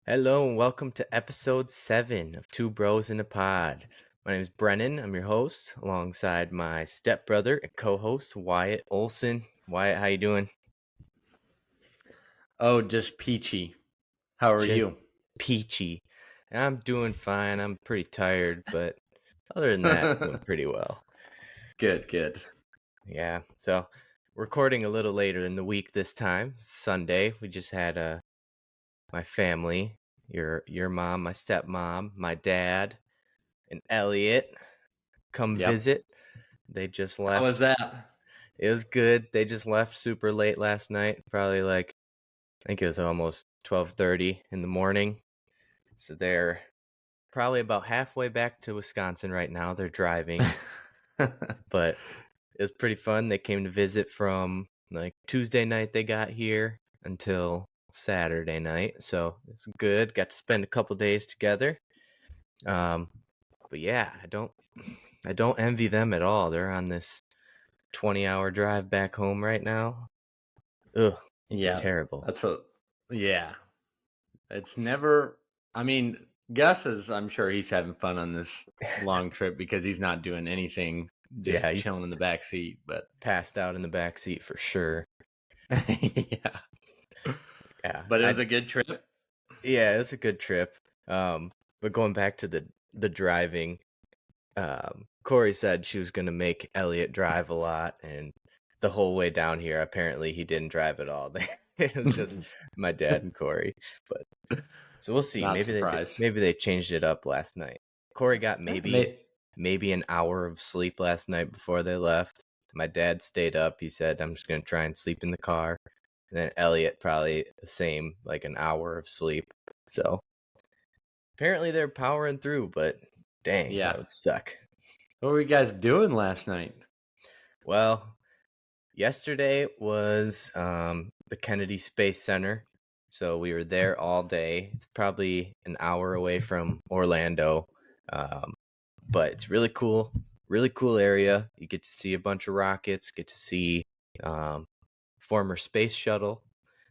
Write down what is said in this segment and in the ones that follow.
Hello and welcome to episode 7 of Two Bros in a Pod. My name is Brennan. I'm your host alongside my stepbrother and co-host Wyatt Olson. Wyatt, how you doing? Oh, just peachy. How are Just you? peachy. I'm doing fine. I'm pretty tired, but other than that, doing pretty well. Good. Yeah. So, recording a little later in the week this time. Sunday. We just had my family, your mom, my stepmom, my dad, and Elliot come Yep. visit. They just How was left. that? It was good. They just left super late last night. Probably like I think it was almost 12:30 in the morning. So they're probably about halfway back to Wisconsin right now. They're driving, but it was pretty fun. They came to visit from like Tuesday night they got here until Saturday night. So it's good. Got to spend a couple days together. Um, but yeah, I don't envy them at all. They're on this 20-hour drive back home right now. Ugh, Yeah, terrible. yeah. It's never. I mean, Gus is. I'm sure he's having fun on this long trip because he's not doing anything, Yeah, just he's chilling in the back seat. But passed out in the back seat for sure. yeah, Yeah, but it was a good trip. yeah, it was a good trip. But going back to the driving, Cori said she was gonna make Elliot drive a lot, and the whole way down here, apparently he didn't drive at all. It was just my dad and Cori. But so we'll see. Not surprised. Maybe they changed it up last night. Cori got May- maybe an hour of sleep last night before they left. My dad stayed up. He said, I'm just going to try and sleep in the car. And then Elliot probably the same, like an hour of sleep. So apparently they're powering through, but dang, yeah. that would suck. What were you guys doing last night? Well, yesterday was the Kennedy Space Center. So we were there all day. It's probably an hour away from Orlando. Um, but it's really cool area. You get to see a bunch of rockets, get to see former space shuttle.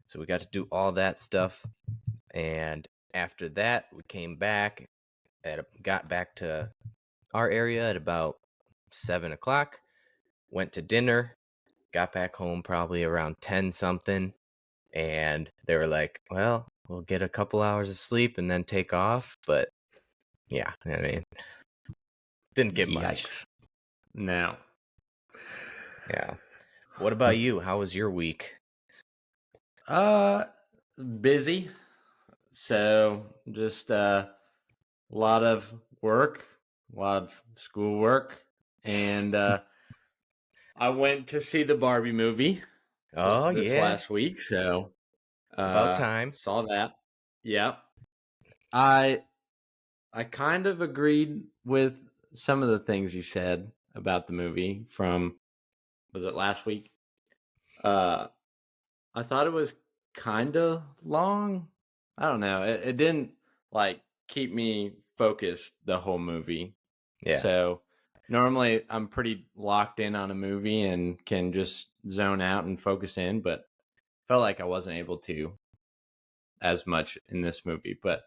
So we got to do all that stuff, and after that we came back got back to our area at about 7 o'clock, went to dinner, got back home probably around 10 something, and they were like, well, we'll get a couple hours of sleep and then take off. But yeah, I mean, didn't get much. Yikes! No. Yeah. What about you? How was your week? Busy. So just a lot of work, a lot of schoolwork, and I went to see the Barbie movie Oh this yeah, last week. So about time. saw that. Yep. I I kind of agreed with some of the things you said about the movie from, was it last week? Uh I thought it was kind of long. I don't know. It didn't like keep me focused the whole movie. Yeah, So normally I'm pretty locked in on a movie and can just zone out and focus in, but felt like I wasn't able to as much in this movie. But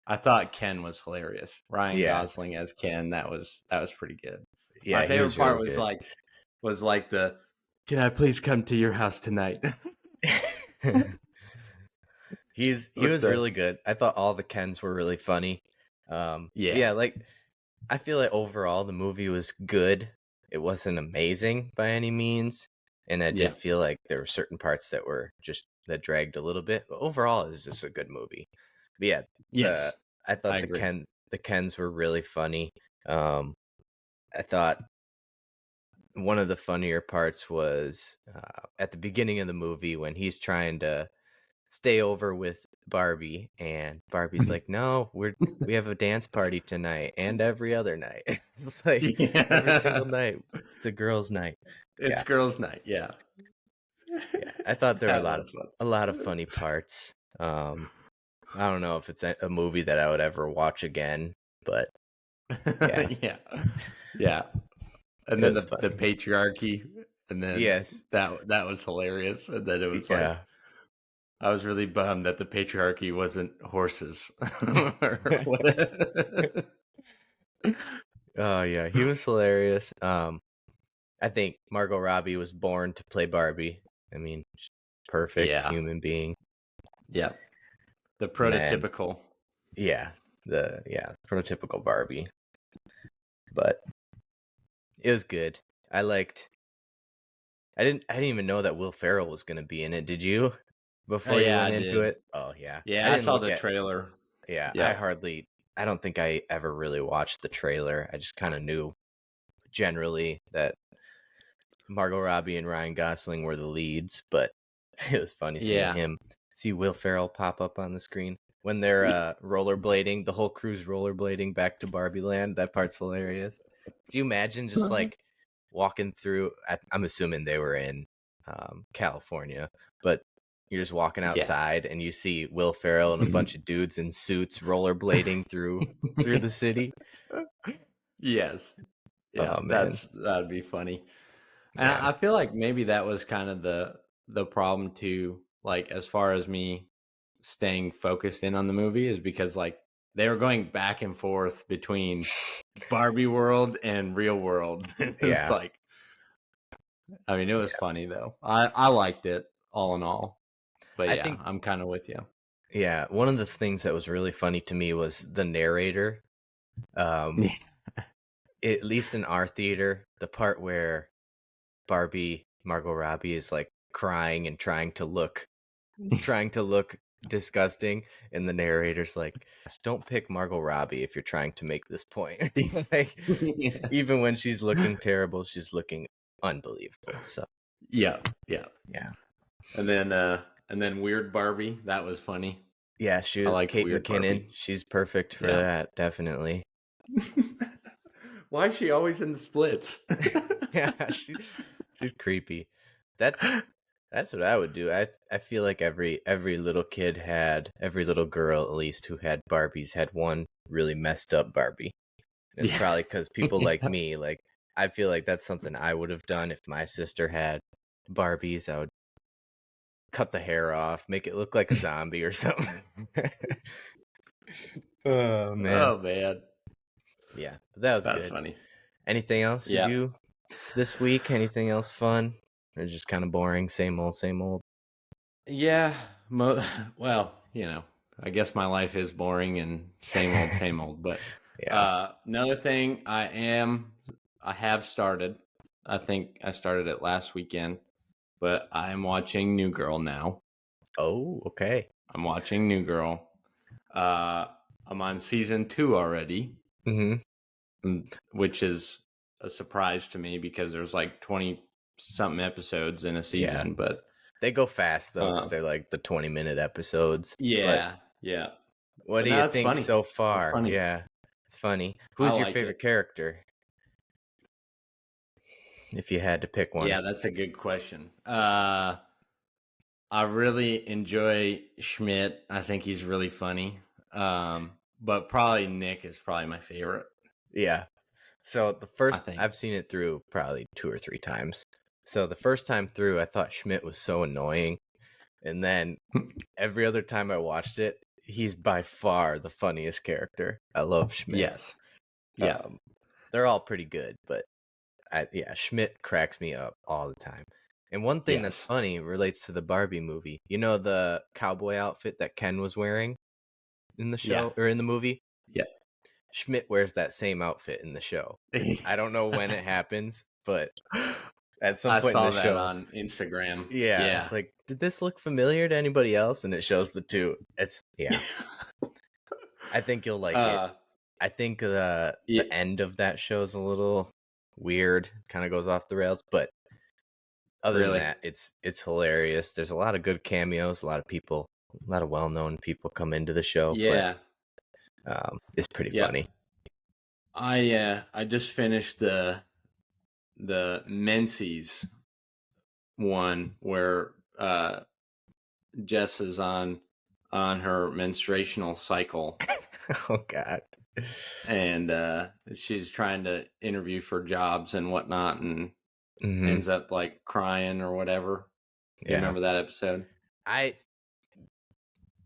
I thought Ken was hilarious. Ryan yeah, Gosling as Ken, that was pretty good. My yeah. He favorite was part really was good. like the, can I please come to your house tonight? He With was the, really good. I thought all the Kens were really funny. yeah. Yeah, like I feel like overall the movie was good. It wasn't amazing by any means, and I Yeah. did feel like there were certain parts that were just that dragged a little bit. But overall, it was just a good movie. But yeah, the Yes. I I thought agree. the Kens were really funny. I thought one of the funnier parts was at the beginning of the movie when he's trying to stay over with Barbie, and Barbie's like, "No, we have a dance party tonight and every other night." It's like every single Yeah. night it's a girls' night. It's Yeah, girls' night. Yeah. yeah. I thought there were That was a lot of funny parts. I don't know if it's a movie that I would ever watch again, but yeah, fun. Yeah. Yeah. And it then was the funny. patriarchy, and then Yes, that was hilarious. And then it was like yeah, I was really bummed that the patriarchy wasn't horses or whatever. Oh yeah, he was hilarious. I think Margot Robbie was born to play Barbie. I mean, perfect Yeah, human being. yeah. The And then prototypical. yeah, the prototypical Barbie. But it was good. I didn't even know that Will Ferrell was gonna be in it. Did you? Oh Before you yeah, went I into did. it? Oh yeah. I Yeah, I didn't saw look the at trailer. yeah, Yep. I don't think I ever really watched the trailer. I just kind of knew generally that Margot Robbie and Ryan Gosling were the leads, but it was funny seeing Yeah. him see Will Ferrell pop up on the screen when they're rollerblading, the whole crew's rollerblading back to Barbie Land. That part's hilarious. Do you imagine just like walking through? I'm assuming they were in California, but you're just walking Yeah. outside and you see Will Ferrell and a bunch of dudes in suits rollerblading through the city. Yes. Yeah, Oh man, that'd be funny. And yeah. I feel like maybe that was kind of the problem too, like as far as me staying focused in on the movie is because like they were going back and forth between Barbie world and real world. It was Yeah, like I mean, it was funny though. I liked it all in all. But I yeah, think I'm kind of with you. yeah, one of the things that was really funny to me was the narrator. Um, at least in our theater, the part where Margot Robbie is like crying and trying to look disgusting, and the narrator's like, "Don't pick Margot Robbie if you're trying to make this point." Like, Yeah. even when she's looking terrible, she's looking unbelievable. So Yeah, yeah. yeah, And then Weird Barbie, that was funny. yeah, I she liked Kate Weird McKinnon, Barbie. she's perfect for Yeah. that, definitely. Why is she always in the splits? Yeah, she's creepy. That's that's what I would do. I feel like every little kid had every little girl at least who had Barbies had one really messed up Barbie. And it's Yeah. probably because people like me, like I feel like that's something I would have done if my sister had Barbies. I would cut the hair off, make it look like a zombie or something. Oh man. Oh man, Yeah, but that was that's good. funny. Anything else to Yeah, do this week? Anything else fun? Or just kind of boring, same old, same old? yeah. Well, I guess my life is boring and same old. But Yeah. another thing, I have started. I think I started it last weekend, but I am watching New Girl now. Oh, okay. I'm watching New Girl. Uh, I'm on season 2 already, Mm-hmm. which is a surprise to me because there's like 20 something episodes in a Yeah. season. But They go fast though, because uh, they're like the 20-minute episodes. But yeah, yeah. what But do you now it's think funny. so It's far? funny. Yeah, it's funny. I Who's your like it. favorite character, if you had to pick one? Yeah, that's a good question. I really enjoy Schmidt. I think he's really funny. But probably Nick is probably my favorite. Yeah. So I think. I've seen it through probably 2 or 3 times. So the first time through, I thought Schmidt was so annoying. And then every other time I watched it, he's by far the funniest character. I love Schmidt. Yes. Yeah. Um, they're all pretty good, but yeah, Schmidt cracks me up all the time. And one thing that's Yes. funny relates to the Barbie movie. You know the cowboy outfit that Ken was wearing in the Yeah. show or in the movie? Yeah. Schmidt wears that same outfit in the show. I don't know when it happens, but at some I point in saw the that show, on Instagram. yeah, it's Yeah. like, did this look familiar to anybody else? And it shows the two. It's yeah. I think you'll like it. uh I think yeah, the end of that show's a little weird, kind of goes off the rails, but other than really. that, it's hilarious. There's a lot of good cameos, a lot of well-known people come into the show, but Yeah. it's pretty Yeah. funny. I just finished the Menzies one where Jess is on her menstruational cycle Oh God. and she's trying to interview for jobs and whatnot and Hmm. ends up like crying or whatever. Do you Yeah. remember that episode? I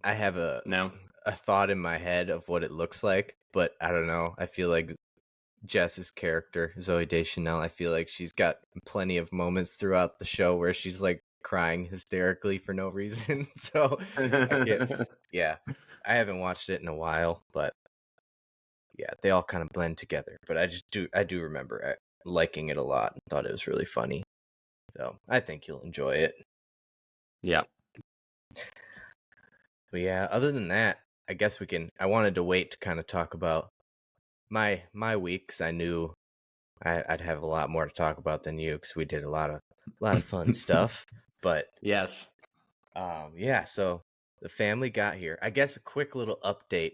I have No. a thought in my head of what it looks like, but I don't know. I feel like Jess's character, Zoe Deschanel, I feel like she's got plenty of moments throughout the show where she's like crying hysterically for no reason. So I can't. Yeah, I haven't watched it in a while, but yeah, they all kind of blend together. But I do remember liking it a lot and thought it was really funny. So I think you'll enjoy it. Yeah. But yeah, other than that, I guess we can. I wanted to wait to kind of talk about my week because I knew I'd have a lot more to talk about than you because we did a lot of fun stuff. But Yes. yeah, so the family got here. I guess a quick little update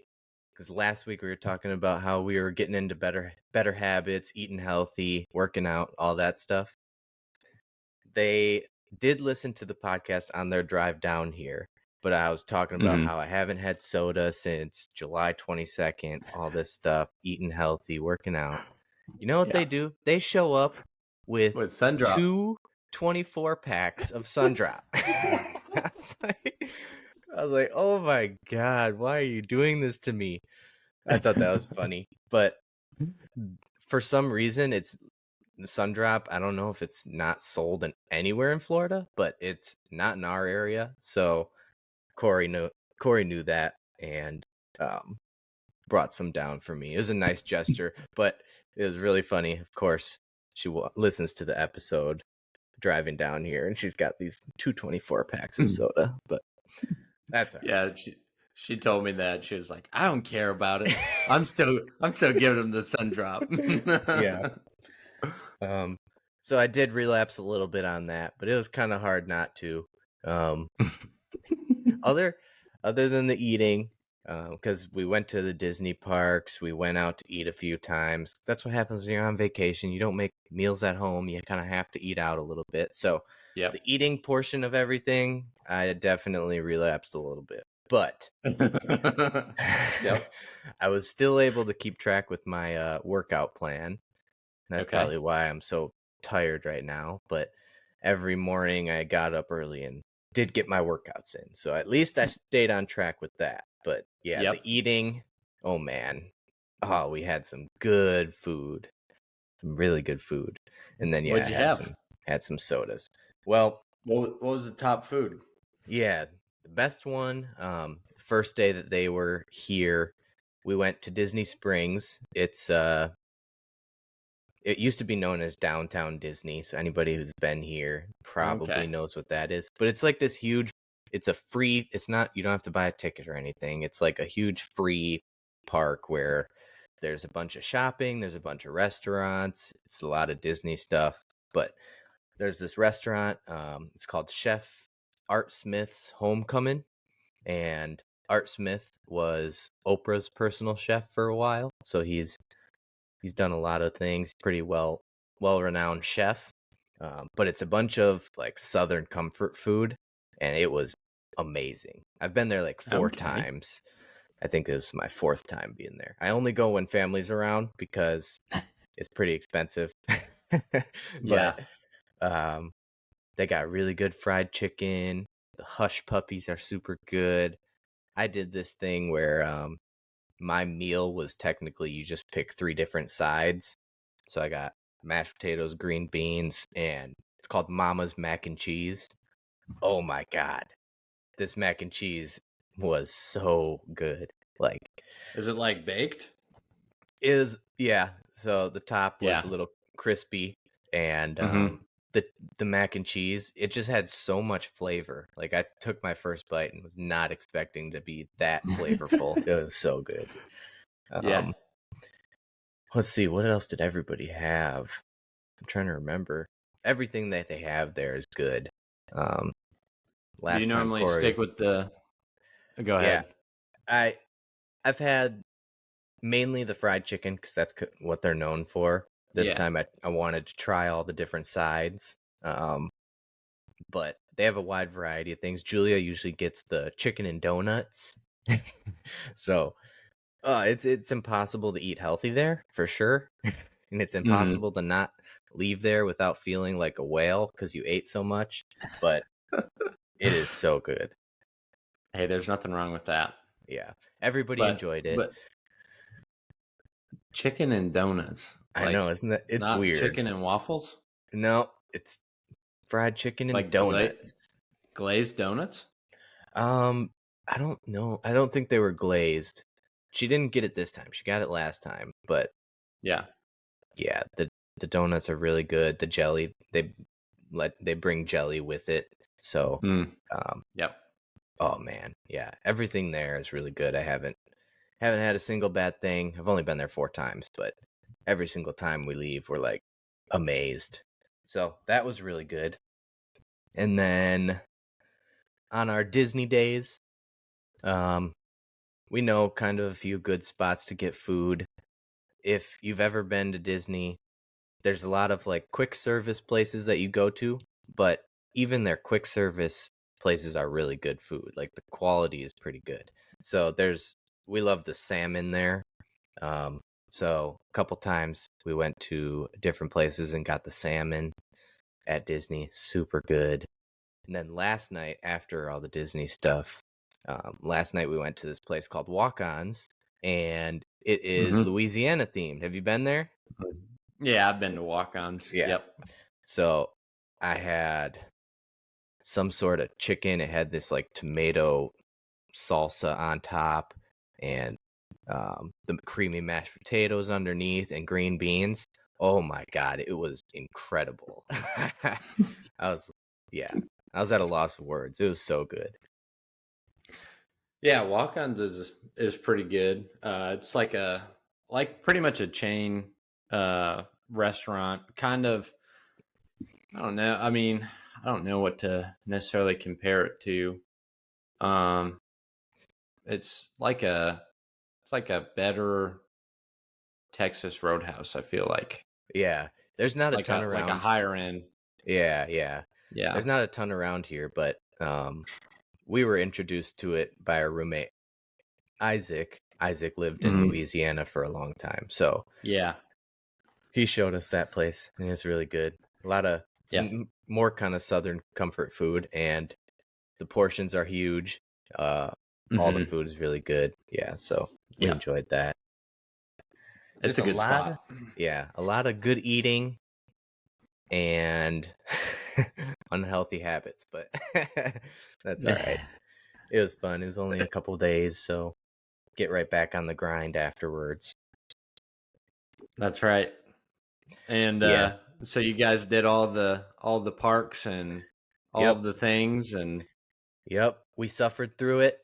because last week we were talking about how we were getting into better habits, eating healthy, working out, all that stuff. They did listen to the podcast on their drive down here, but I was talking about Mhm. how I haven't had soda since July 22nd, all this stuff, eating healthy, working out. You know what they Yeah. do? They show up with With Sundrop. two 24 packs of Sundrop. I was like, oh my God, why are you doing this to me? I thought that was funny. But for some reason, it's Sundrop. I don't know if it's not sold anywhere in Florida, but it's not in our area. So Cori knew that and brought some down for me. It was a nice gesture, but it was really funny. Of course, she listens to the episode driving down here, and she's got these 224 packs of soda. But that's all right. Yeah, she told me that. She was like, I don't care about it. I'm still giving him the Sundrop. Yeah. So I did relapse a little bit on that, but it was kind of hard not to. Um, other than the eating, because we went to the Disney parks, we went out to eat a few times. That's what happens when you're on vacation. You don't make meals at home. You kind of have to eat out a little bit. So the Yep. eating portion of everything, I definitely relapsed a little bit. But Yep. I was still able to keep track with my workout plan. That's Okay. probably why I'm so tired right now. But every morning I got up early and did get my workouts in. So at least I stayed on track with that. But yeah, the Yep. eating, oh man. Oh, we had some good food. Some really good food. And then yeah, What'd I you have? had some sodas. Well, What was the top food? yeah, the best one, the first day that they were here, we went to Disney Springs. It used to be known as Downtown Disney, so anybody who's been here probably Okay. knows what that is. But it's like this huge, it's a free, it's not, you don't have to buy a ticket or anything. It's like a huge free park where there's a bunch of shopping, there's a bunch of restaurants, it's a lot of Disney stuff. But there's this restaurant, it's called Chef Art Smith's Homecoming. And Art Smith was Oprah's personal chef for a while. So he's done a lot of things. Pretty well renowned chef. But it's a bunch of like Southern comfort food, and it was amazing. I've been there like 4 Okay. times. I think this is my 4th time being there. I only go when family's around because it's pretty expensive. Yeah. But they got really good fried chicken. The hush puppies are super good. I did this thing where my meal was technically you just pick 3 different sides. So I got mashed potatoes, green beans, and it's called Mama's mac and cheese. Oh my God. This mac and cheese was so good. Like, Is it like baked? yeah. So the top was Yeah. a little crispy, and Mm-hmm. the mac and cheese, it just had so much flavor. Like I took my first bite and was not expecting to be that flavorful. It was so good. Yeah. Um, let's see, what else did everybody have? I'm trying to remember. Everything that they have there is good. Um, Do you last time normally stick Cori, with the Go yeah, ahead. I I've had mainly the fried chicken because that's what they're known for. This Yeah. time I wanted to try all the different sides. But they have a wide variety of things. Julia usually gets the chicken and donuts. So it's impossible to eat healthy there for sure. And it's Mm-hmm. impossible to not leave there without feeling like a whale because you ate so much. But it is so good. Hey, there's nothing wrong with that. Yeah, everybody But enjoyed it. but chicken and donuts, I know, like isn't that it's not weird. chicken and waffles, No, it's fried chicken and like donuts. glazed donuts. Um, I don't know. I don't think they were glazed. She didn't get it this time. She got it last time, but Yeah. yeah, the donuts are really good. The jelly, they bring jelly with it. So, Mm, um, yep. oh man, yeah, everything there is really good. I haven't had a single bad thing. I've only been there 4 times, but every single time we leave, we're like amazed. So that was really good. And then on our Disney days, um, we know kind of a few good spots to get food. If you've ever been to Disney, there's a lot of like quick service places that you go to, but even their quick service places are really good food. Like the quality is pretty good. So we love the salmon there. Um, so a couple times we went to different places and got the salmon at Disney, super good. And then last night, after all the Disney stuff, last night we went to this place called Walk-Ons, and it is Hmm. Louisiana themed. Have you been there? Yeah, I've been to walk-ons. Yeah. Yep. So I had some sort of chicken. It had this like tomato salsa on top, and the creamy mashed potatoes underneath, and green beans. Oh my god, it was incredible. I was, yeah, I was at a loss of words. It was so good. Yeah, walk-ons is pretty good. It's like pretty much a chain restaurant, kind of. I don't know. I mean, I don't know what to necessarily compare it to. Um, it's like a better Texas Roadhouse. I feel Yeah, there's not a ton like a around. higher end. Yeah, yeah, Yeah. there's not a ton around here, but we were introduced to it by our roommate Isaac. Isaac lived in Hmm. Louisiana for a long time, so Yeah. he showed us that place, and it's really good. A lot of Yeah. more kind of southern comfort food, and the portions are huge. Uh, all the Hmm. food is really good. Yeah, so we Yeah. enjoyed that. It's Just a a good lot of, spot. yeah, a lot of good eating and unhealthy habits, but that's all right. It was fun. It was only a couple days, so get right back on the grind afterwards. That's right. And Yeah. so you guys did all the parks and all Yep. of the things and Yep. We suffered through it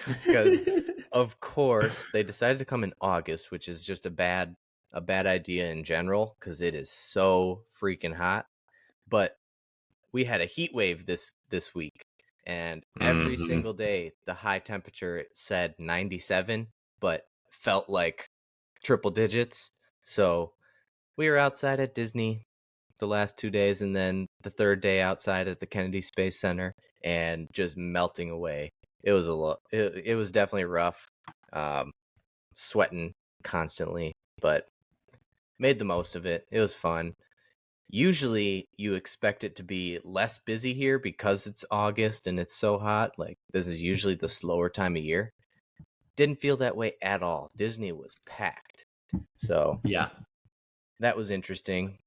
because of course they decided to come in August, which is just a bad idea in general because it is so freaking hot. But we had a heat wave this week, and every Mhm. single day the high temperature said 97 but felt like triple digits. So we were outside at Disney the last 2 days, and then the third day outside at the Kennedy Space Center, and just melting away. It was a lot. It was definitely rough, um, sweating constantly, but made the most of it. It was fun. Usually, you expect it to be less busy here because it's August and it's so hot. Like, this is usually the slower time of year. Didn't feel that way at all. Disney was packed. So Yeah. that was interesting.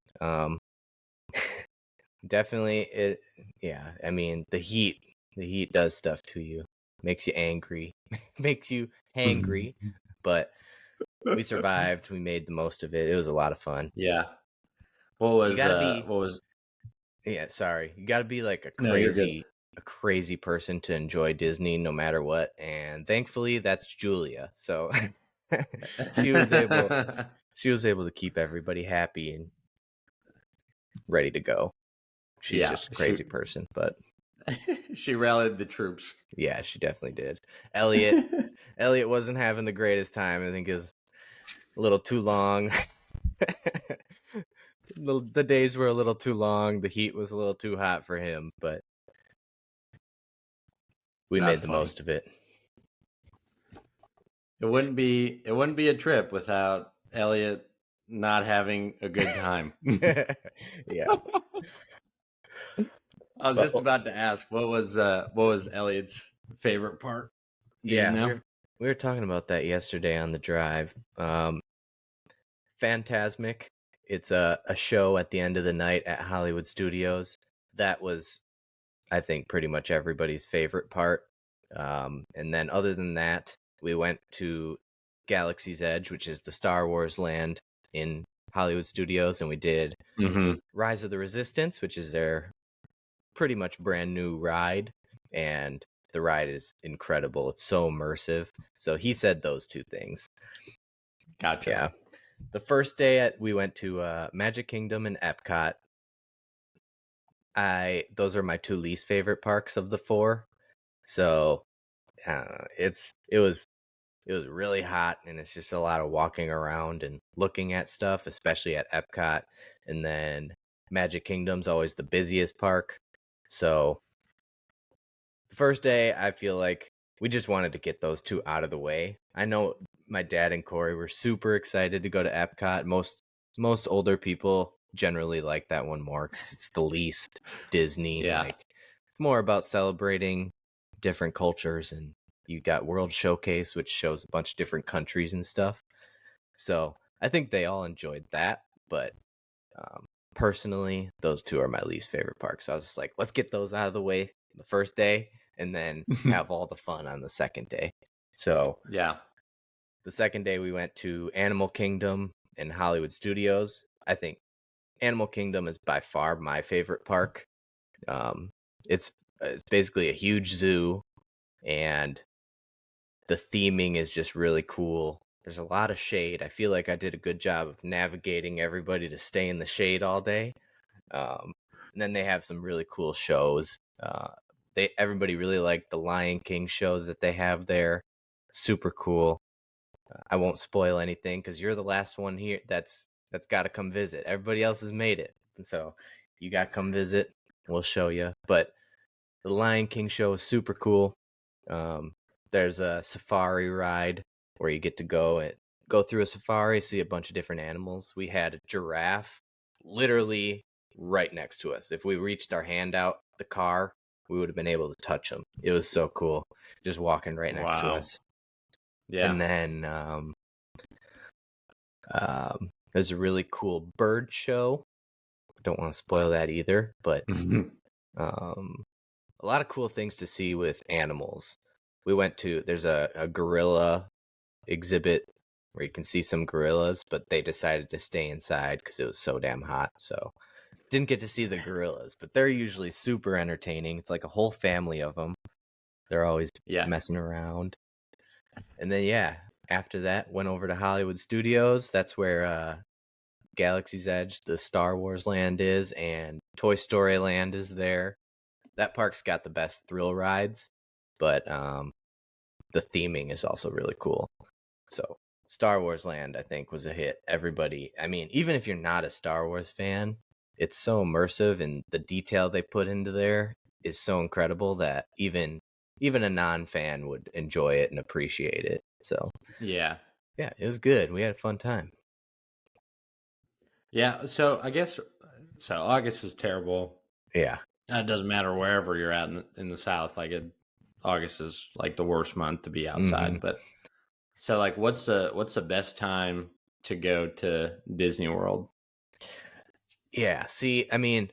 Definitely it, yeah, I mean, the heat does stuff to you. Makes you angry, makes you hangry, but we survived. We made the most of it. It was a lot of fun. Yeah. You got to be What was Yeah, sorry. You got to be like a No, you're good. crazy person to enjoy Disney no matter what. And thankfully that's Julia. So she was able she was able to keep everybody happy and ready to go. She's Yeah, just a crazy person, but she rallied the troops. yeah, she definitely did. Elliot wasn't having the greatest time. I think is a little too long. The days were a little too long. The heat was a little too hot for him, but we That's made the funny. most of it. It wouldn't be a trip without Elliot not having a good time. Yeah. I was just Well, about to ask what was Elliot's favorite part being Yeah, there? we were talking about that yesterday on the drive. Phantasmic. It's a show at the end of the night at Hollywood Studios. That was, I think, pretty much everybody's favorite part. And then other than that, we went to Galaxy's Edge, which is the Star Wars land in Hollywood Studios, and we did Mm-hmm. Rise of the Resistance, which is their pretty much brand new ride, and the ride is incredible. It's so immersive. So he said those two things. Gotcha. Yeah. The first day we went to Magic Kingdom and Epcot. Those are my two least favorite parks of the four. So it was really hot, and it's just a lot of walking around and looking at stuff, especially at Epcot. And then Magic Kingdom's always the busiest park. So the first day, I feel like we just wanted to get those two out of the way. I know my dad and Cori were super excited to go to Epcot. Most older people generally like that one more because it's the least Disney. Yeah. Like, it's more about celebrating different cultures, and you got World Showcase, which shows a bunch of different countries and stuff. So I think they all enjoyed that, but um, personally, those two are my least favorite parks. So I was just like, let's get those out of the way the first day, and then have all the fun on the second day. So Yeah. the second day we went to Animal Kingdom and Hollywood Studios. I think Animal Kingdom is by far my favorite park. Um, it's basically a huge zoo, and the theming is just really cool. There's a lot of shade. I feel like I did a good job of navigating everybody to stay in the shade all day. And then they have some really cool shows. Everybody really liked the Lion King show that they have there. Super cool. I won't spoil anything because you're the last one here that's got to come visit. Everybody else has made it, and so you got to come visit. We'll show you. But the Lion King show is super cool. Um, there's a safari ride where you get to go through a safari, see a bunch of different animals. We had a giraffe literally right next to us. If we reached our hand out the car, we would have been able to touch him. It was so cool, just walking right next to Wow. us. Yeah. And then there's a really cool bird show. Don't want to spoil that either, but um, a lot of cool things to see with animals. There's a gorilla exhibit where you can see some gorillas, but they decided to stay inside because it was so damn hot. So didn't get to see the gorillas, but they're usually super entertaining. It's like a whole family of them. They're always Yeah. messing around. And then, yeah, after that, went over to Hollywood Studios. That's where Galaxy's Edge, the Star Wars land is, and Toy Story Land is there. That park's got the best thrill rides, but the theming is also really cool. So Star Wars Land, I think, was a hit. Everybody, I mean, even if you're not a Star Wars fan, it's so immersive, and the detail they put into there is so incredible that even a non-fan would enjoy it and appreciate it. So Yeah. yeah, it was good. We had a fun time. Yeah. So I guess August is terrible. Yeah. It doesn't matter wherever you're at in the South. August is like the worst month to be Mm-hmm. outside. But so like, what's the best time to go to Disney World? Yeah. See, I mean,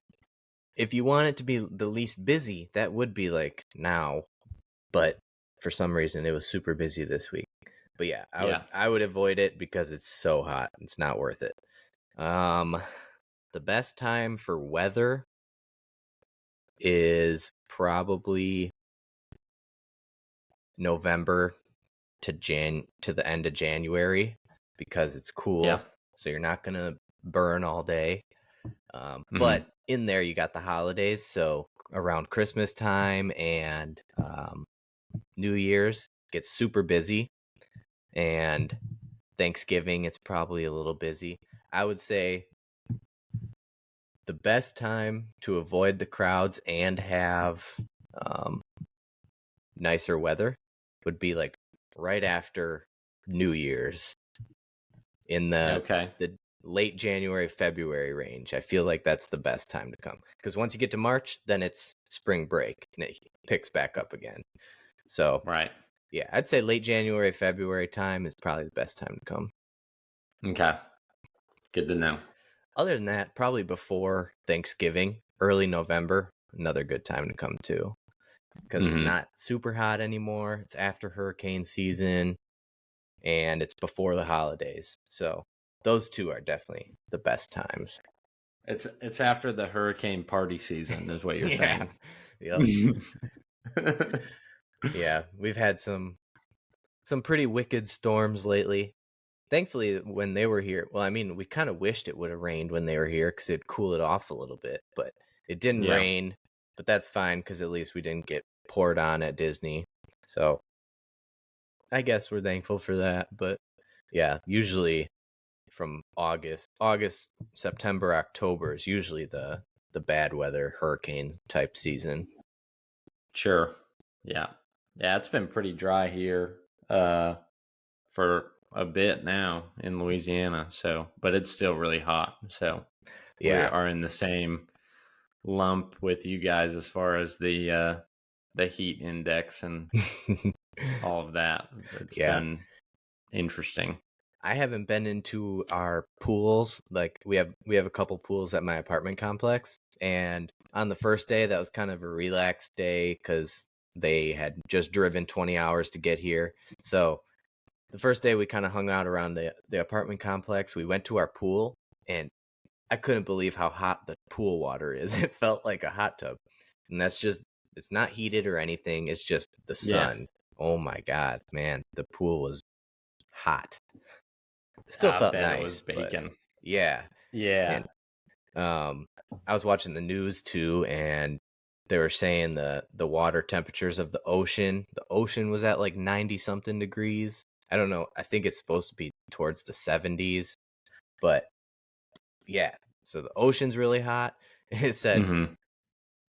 if you want it to be the least busy, that would be like now, but for some reason it was super busy this week. But yeah, Yeah. I would avoid it because it's so hot. It's not worth it. Um the best time for weather is probably November to the end of January because it's Yeah. cool. So you're not going to burn all day. Hmm. But in there you got the holidays, so around Christmas time and New Year's gets super busy, and Thanksgiving it's probably a little busy. I would say the best time to avoid the crowds and have um, nicer weather would be like right after New Year's in Okay. the late January, February range. I feel like that's the best time to come because once you get to March, then it's spring break and it picks back up again. So Right. yeah, I'd say late January, February time is probably the best time to come. Okay. Good to know. Other than that, probably before Thanksgiving, early November, another good time to come too, because it's not super hot anymore. It's after hurricane season and it's before the holidays. So those two are definitely the best times. It's after the hurricane party season, is what you're Yeah. saying. Yep. Yeah, we've had some pretty wicked storms lately. Thankfully, when they were here, well, I mean, we kind of wished it would have rained when they were here because it'd cool it off a little bit, but it didn't Yeah. rain. But that's fine because at least we didn't get poured on at Disney. So I guess we're thankful for that. But yeah, usually from August, September, October is usually the bad weather hurricane type season. Sure. Yeah. Yeah, it's been pretty dry here for a bit now in Louisiana, but it's still really hot. So we Yeah. are in the same lump with you guys as far as the heat index and all of that. It's Yeah. been interesting. I haven't been into our pools. Like we have a couple pools at my apartment complex, and on the first day that was kind of a relaxed day cuz they had just driven 20 hours to get here. So the first day we kind of hung out around the apartment complex. We went to our pool and I couldn't believe how hot the pool water is. It felt like a hot tub. And that's just it's not heated or anything. It's just the Yeah. sun. Oh my god, man, the pool was hot. Still I felt bet it was nice, but bacon. yeah. Yeah. And I was watching the news too, and they were saying the water temperatures of the ocean. The ocean was at like 90 something degrees. I don't know. I think it's supposed to be towards the 70s, but yeah. So the ocean's really hot. And it said Mm-hmm.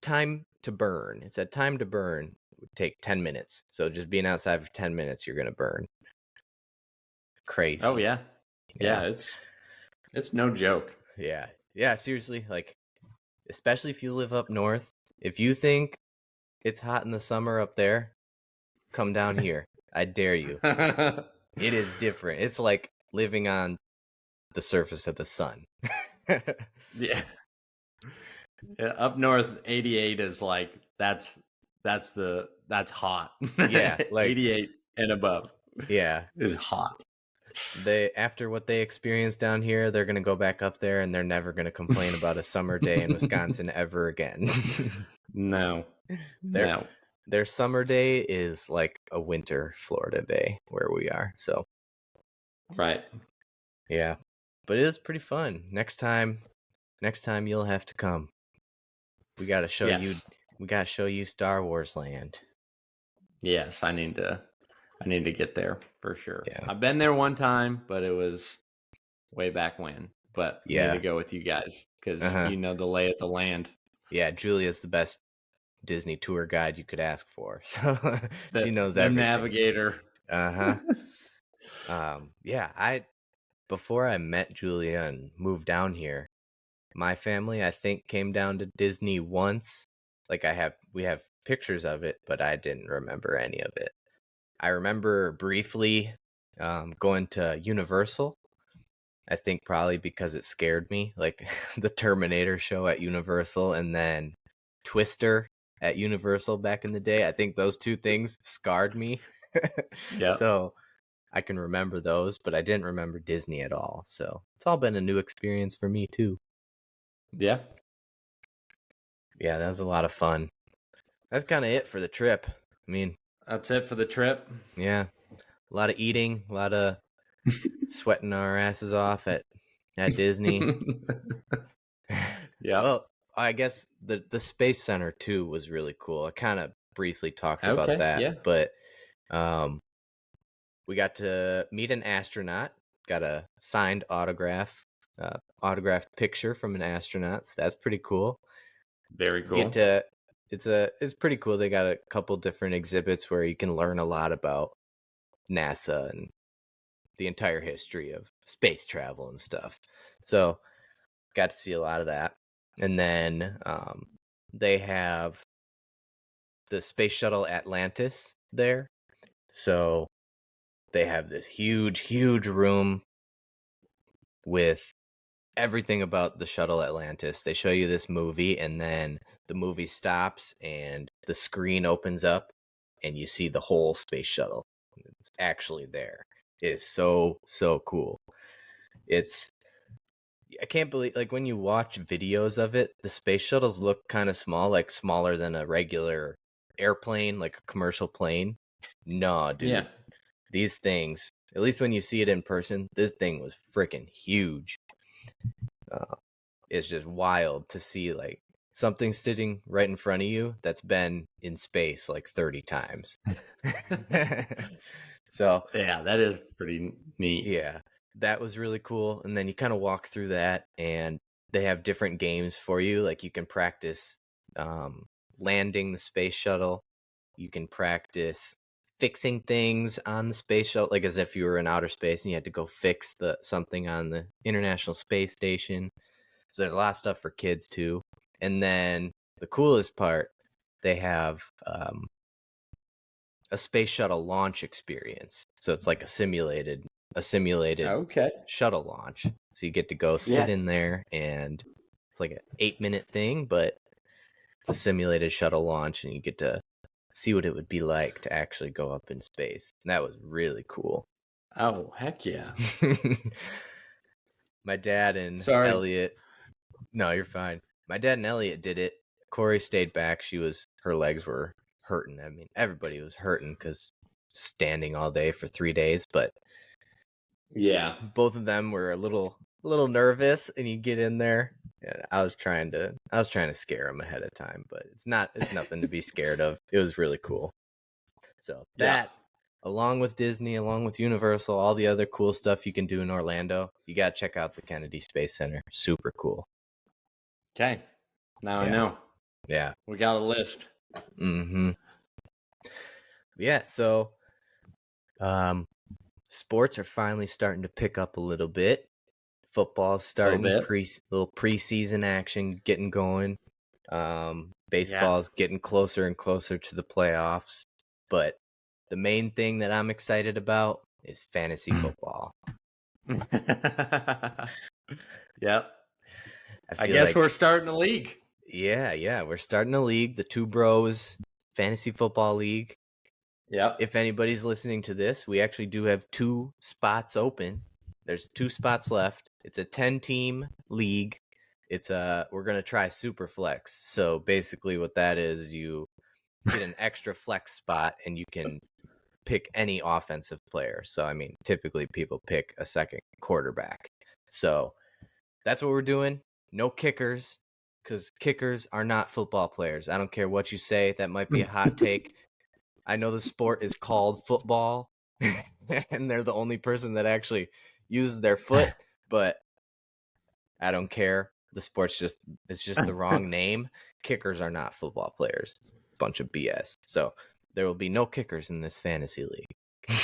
time to burn. It said time to burn would take 10 minutes. So just being outside for 10 minutes, you're gonna burn. Oh Crazy. yeah. Yeah. Yeah, it's no joke. Yeah. Yeah. Seriously, like especially if you live up north. If you think it's hot in the summer up there, come down here. I dare you. It is different. It's like living on the surface of the sun. Yeah. Yeah, up north 88 is like that's hot. Yeah, like 88 and above yeah. is hot. They after what they experienced down here, they're gonna go back up there and they're never gonna complain about a summer day in Wisconsin ever again. No. their No. their summer day is like a winter Florida day where we are. So Right. yeah. But it is pretty fun. Next time you'll have to come. We gotta show Yes. you Star Wars land. Yes, I need to get there for sure. Yeah. I've been there one time, but it was way back when. But I need to Yeah. go with you guys because Uh-huh. you know the lay of the land. Yeah, Julia's the best Disney tour guide you could ask for. So she knows The everything. navigator. Uh-huh. Yeah, before I met Julia and moved down here, my family I think came down to Disney once. Like we have pictures of it, but I didn't remember any of it. I remember briefly going to Universal. I think probably because it scared me, like the Terminator show at Universal and then Twister at Universal back in the day. I think those two things scarred me. Yep. So I can remember those, but I didn't remember Disney at all. So it's all been a new experience for me too. Yeah. Yeah, that was a lot of fun. That's kind of it for the trip. I mean, That's it for the trip. yeah, a lot of eating, a lot of sweating our asses off at Disney. Yeah. Well, I guess the Space Center too was really cool. I kind of briefly talked about Okay. that, Yeah. but um, we got to meet an astronaut, got a signed autographed picture from an astronaut. So that's pretty cool. Very You get cool. to it's pretty cool. They got a couple different exhibits where you can learn a lot about NASA and the entire history of space travel and stuff. So got to see a lot of that. And then they have the space shuttle Atlantis there. So they have this huge room with everything about the shuttle Atlantis. They show you this movie, and then the movie stops and the screen opens up and you see the whole space shuttle. It's actually there. It's so cool. I can't believe, like, when you watch videos of it, the space shuttles look kind of small, like smaller than a regular airplane, like a commercial plane. No, dude. Yeah. These things, at least when you see it in person, this thing was freaking huge. It's just wild to see, like, something sitting right in front of you that's been in space like 30 times. So Yeah, that is pretty neat. yeah, that was really cool. And then you kind of walk through that, and they have different games for you. Like, you can practice landing the space shuttle. You can practice fixing things on the space shuttle, like as if you were in outer space and you had to go fix something on the International Space Station. So there's a lot of stuff for kids too. And then the coolest part, they have a space shuttle launch experience. So it's like a simulated Okay. shuttle launch. So you get to go sit in there, and it's like an 8-minute thing, but it's a simulated shuttle launch, and you get to see what it would be like to actually go up in space. And that was really cool. Oh, heck yeah. My dad and Sorry. Elliot. No, you're fine. My dad and Elliot did it. Cori stayed back. Her legs were hurting. I mean, everybody was hurting because standing all day for 3 days. But Yeah. both of them were a little nervous. And you get in there, and I was trying to scare them ahead of time. But it's nothing to be scared of. It was really cool. So that, along with Disney, along with Universal, all the other cool stuff you can do in Orlando, you got to check out the Kennedy Space Center. Super cool. Okay. Now I Yeah. know. Yeah. We got a list. Mm-hmm. Yeah, so sports are finally starting to pick up a little bit. Football's starting, little preseason action getting going. Baseball's getting closer and closer to the playoffs. But the main thing that I'm excited about is fantasy football. Yep. I feel guess like we're starting a league. Yeah, we're starting a league, the Two Bros Fantasy Football League. Yep. If anybody's listening to this, we actually do have 2 spots open. There's 2 spots left. It's a 10-team league. We're going to try super flex. So basically what that is, you get an extra flex spot and you can pick any offensive player. So I mean, typically people pick a second quarterback. So that's what we're doing. No kickers, because kickers are not football players. I don't care what you say. That might be a hot take. I know the sport is called football, and they're the only person that actually uses their foot, but I don't care. The sport's it's just the wrong name. Kickers are not football players. It's a bunch of BS. So there will be no kickers in this fantasy league.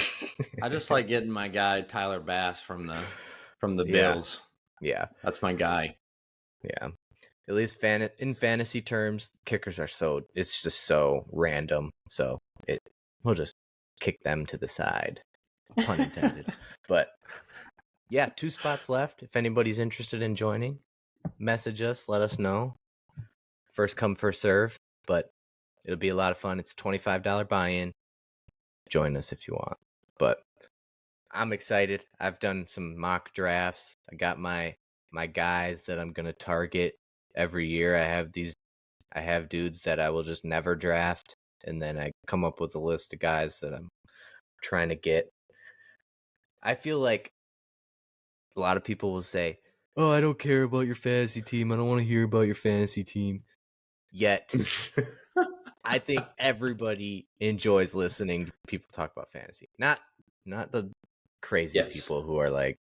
I just like getting my guy Tyler Bass from the Bills. Yeah. That's my guy. Yeah. At least in fantasy terms, kickers are it's just so random. So we'll just kick them to the side. Pun intended. But yeah, 2 spots left. If anybody's interested in joining, message us, let us know. First come, first serve, but it'll be a lot of fun. It's $25 buy-in. Join us if you want. But I'm excited. I've done some mock drafts. I got my guys that I'm going to target every year. I have dudes that I will just never draft, and then I come up with a list of guys that I'm trying to get. I feel like a lot of people will say, "Oh, I don't care about your fantasy team. I don't want to hear about your fantasy team." Yet, I think everybody enjoys listening to people talk about fantasy. Not the crazy people who are like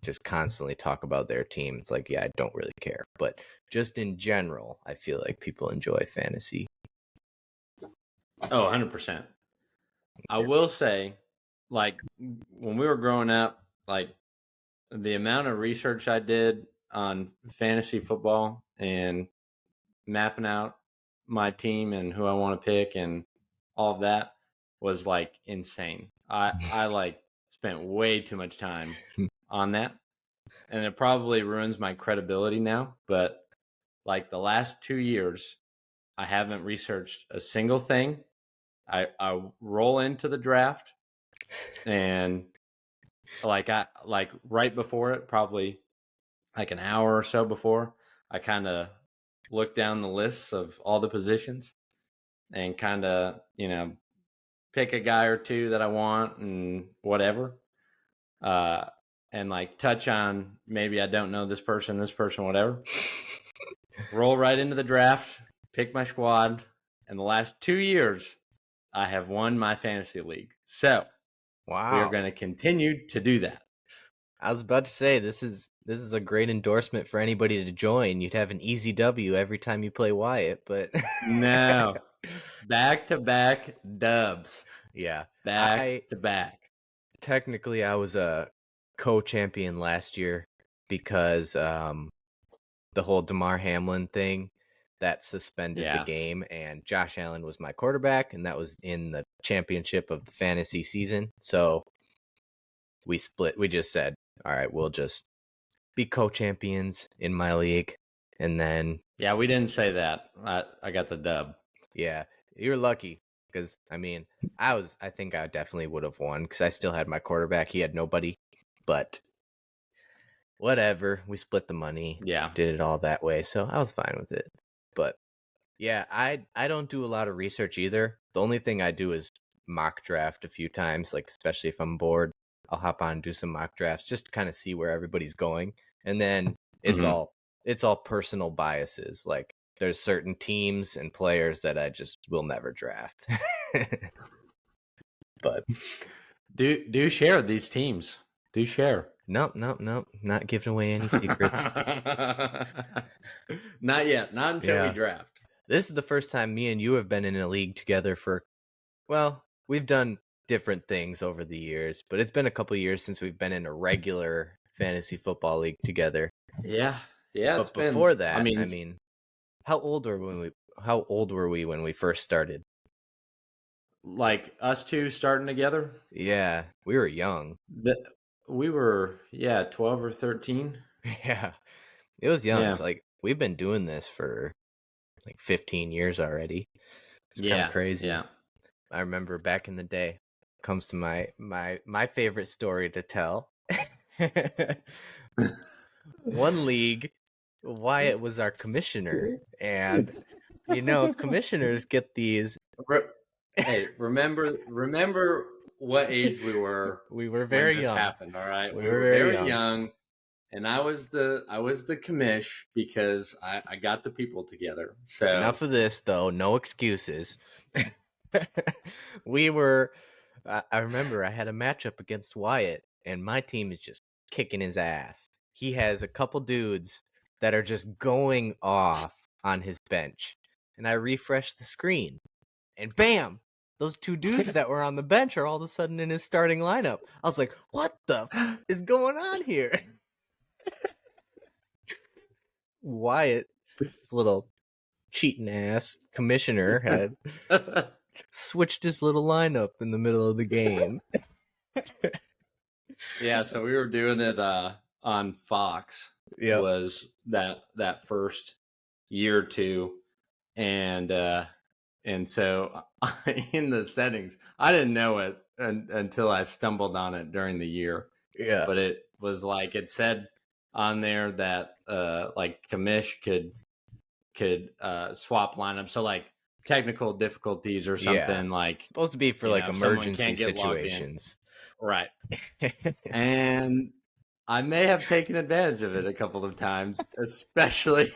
just constantly talk about their team. It's like, yeah, I don't really care. But just in general, I feel like people enjoy fantasy. Oh, 100%. I will say, like, when we were growing up, like, the amount of research I did on fantasy football and mapping out my team and who I want to pick and all of that was like insane. I like spent way too much time on that, and it probably ruins my credibility now. But like the last 2 years, I haven't researched a single thing. I roll into the draft, and like right before it, probably like an hour or so before, I kind of look down the lists of all the positions and kind of pick a guy or two that I want and whatever. Uh, and like touch on maybe I don't know this person, whatever. Roll right into the draft, pick my squad. And the last 2 years, I have won my fantasy league. So we are Wow. going to continue to do that. I was about to say this is a great endorsement for anybody to join. You'd have an easy W every time you play Wyatt, but No, back to back dubs. Yeah. Back to back. Technically I was a co-champion last year because the whole Damar Hamlin thing that suspended the game, and Josh Allen was my quarterback, and that was in the championship of the fantasy season. So we split. We just said, all right, we'll just be co-champions in my league. And then we didn't say that. I got the dub. Yeah, you're lucky because I think I definitely would have won because I still had my quarterback. He had nobody, but whatever. We split the money. Yeah, did it all that way, so I was fine with it. But yeah, I don't do a lot of research either. The only thing I do is mock draft a few times, like especially if I'm bored, I'll hop on and do some mock drafts just to kind of see where everybody's going, and then it's all personal biases. Like there's certain teams and players that I just will never draft. But do share these teams. Do share. Nope. Not giving away any secrets. Not yet. Not until we draft. This is the first time me and you have been in a league together for, well, we've done different things over the years, but it's been a couple years since we've been in a regular fantasy football league together. Yeah. But before that, how old were we when we first started? Like us two starting together? Yeah, we were young. We were 12 or 13. Yeah, it was young. It's like we've been doing this for like 15 years already. It's kind of crazy. Yeah. I remember back in the day. Comes to my favorite story to tell. One league, Wyatt was our commissioner, and commissioners get these. Hey, remember what age we were? We were very young. Happened, all right. We were very young, and I was the commish because I got the people together. So enough of this, though. No excuses. We were. I remember I had a matchup against Wyatt, and my team is just kicking his ass. He has a couple dudes that are just going off on his bench, and I refresh the screen, and bam! Those two dudes that were on the bench are all of a sudden in his starting lineup. I was like, what the is going on here? Wyatt, little cheating ass commissioner, had switched his little lineup in the middle of the game. So we were doing it on Fox. Yep. Was that first year or two, and so in the settings, I didn't know it until I stumbled on it during the year. Yeah, but it was like it said on there that like commish could swap lineups. So like technical difficulties or something like it's supposed to be for like emergency situations, right? And I may have taken advantage of it a couple of times, especially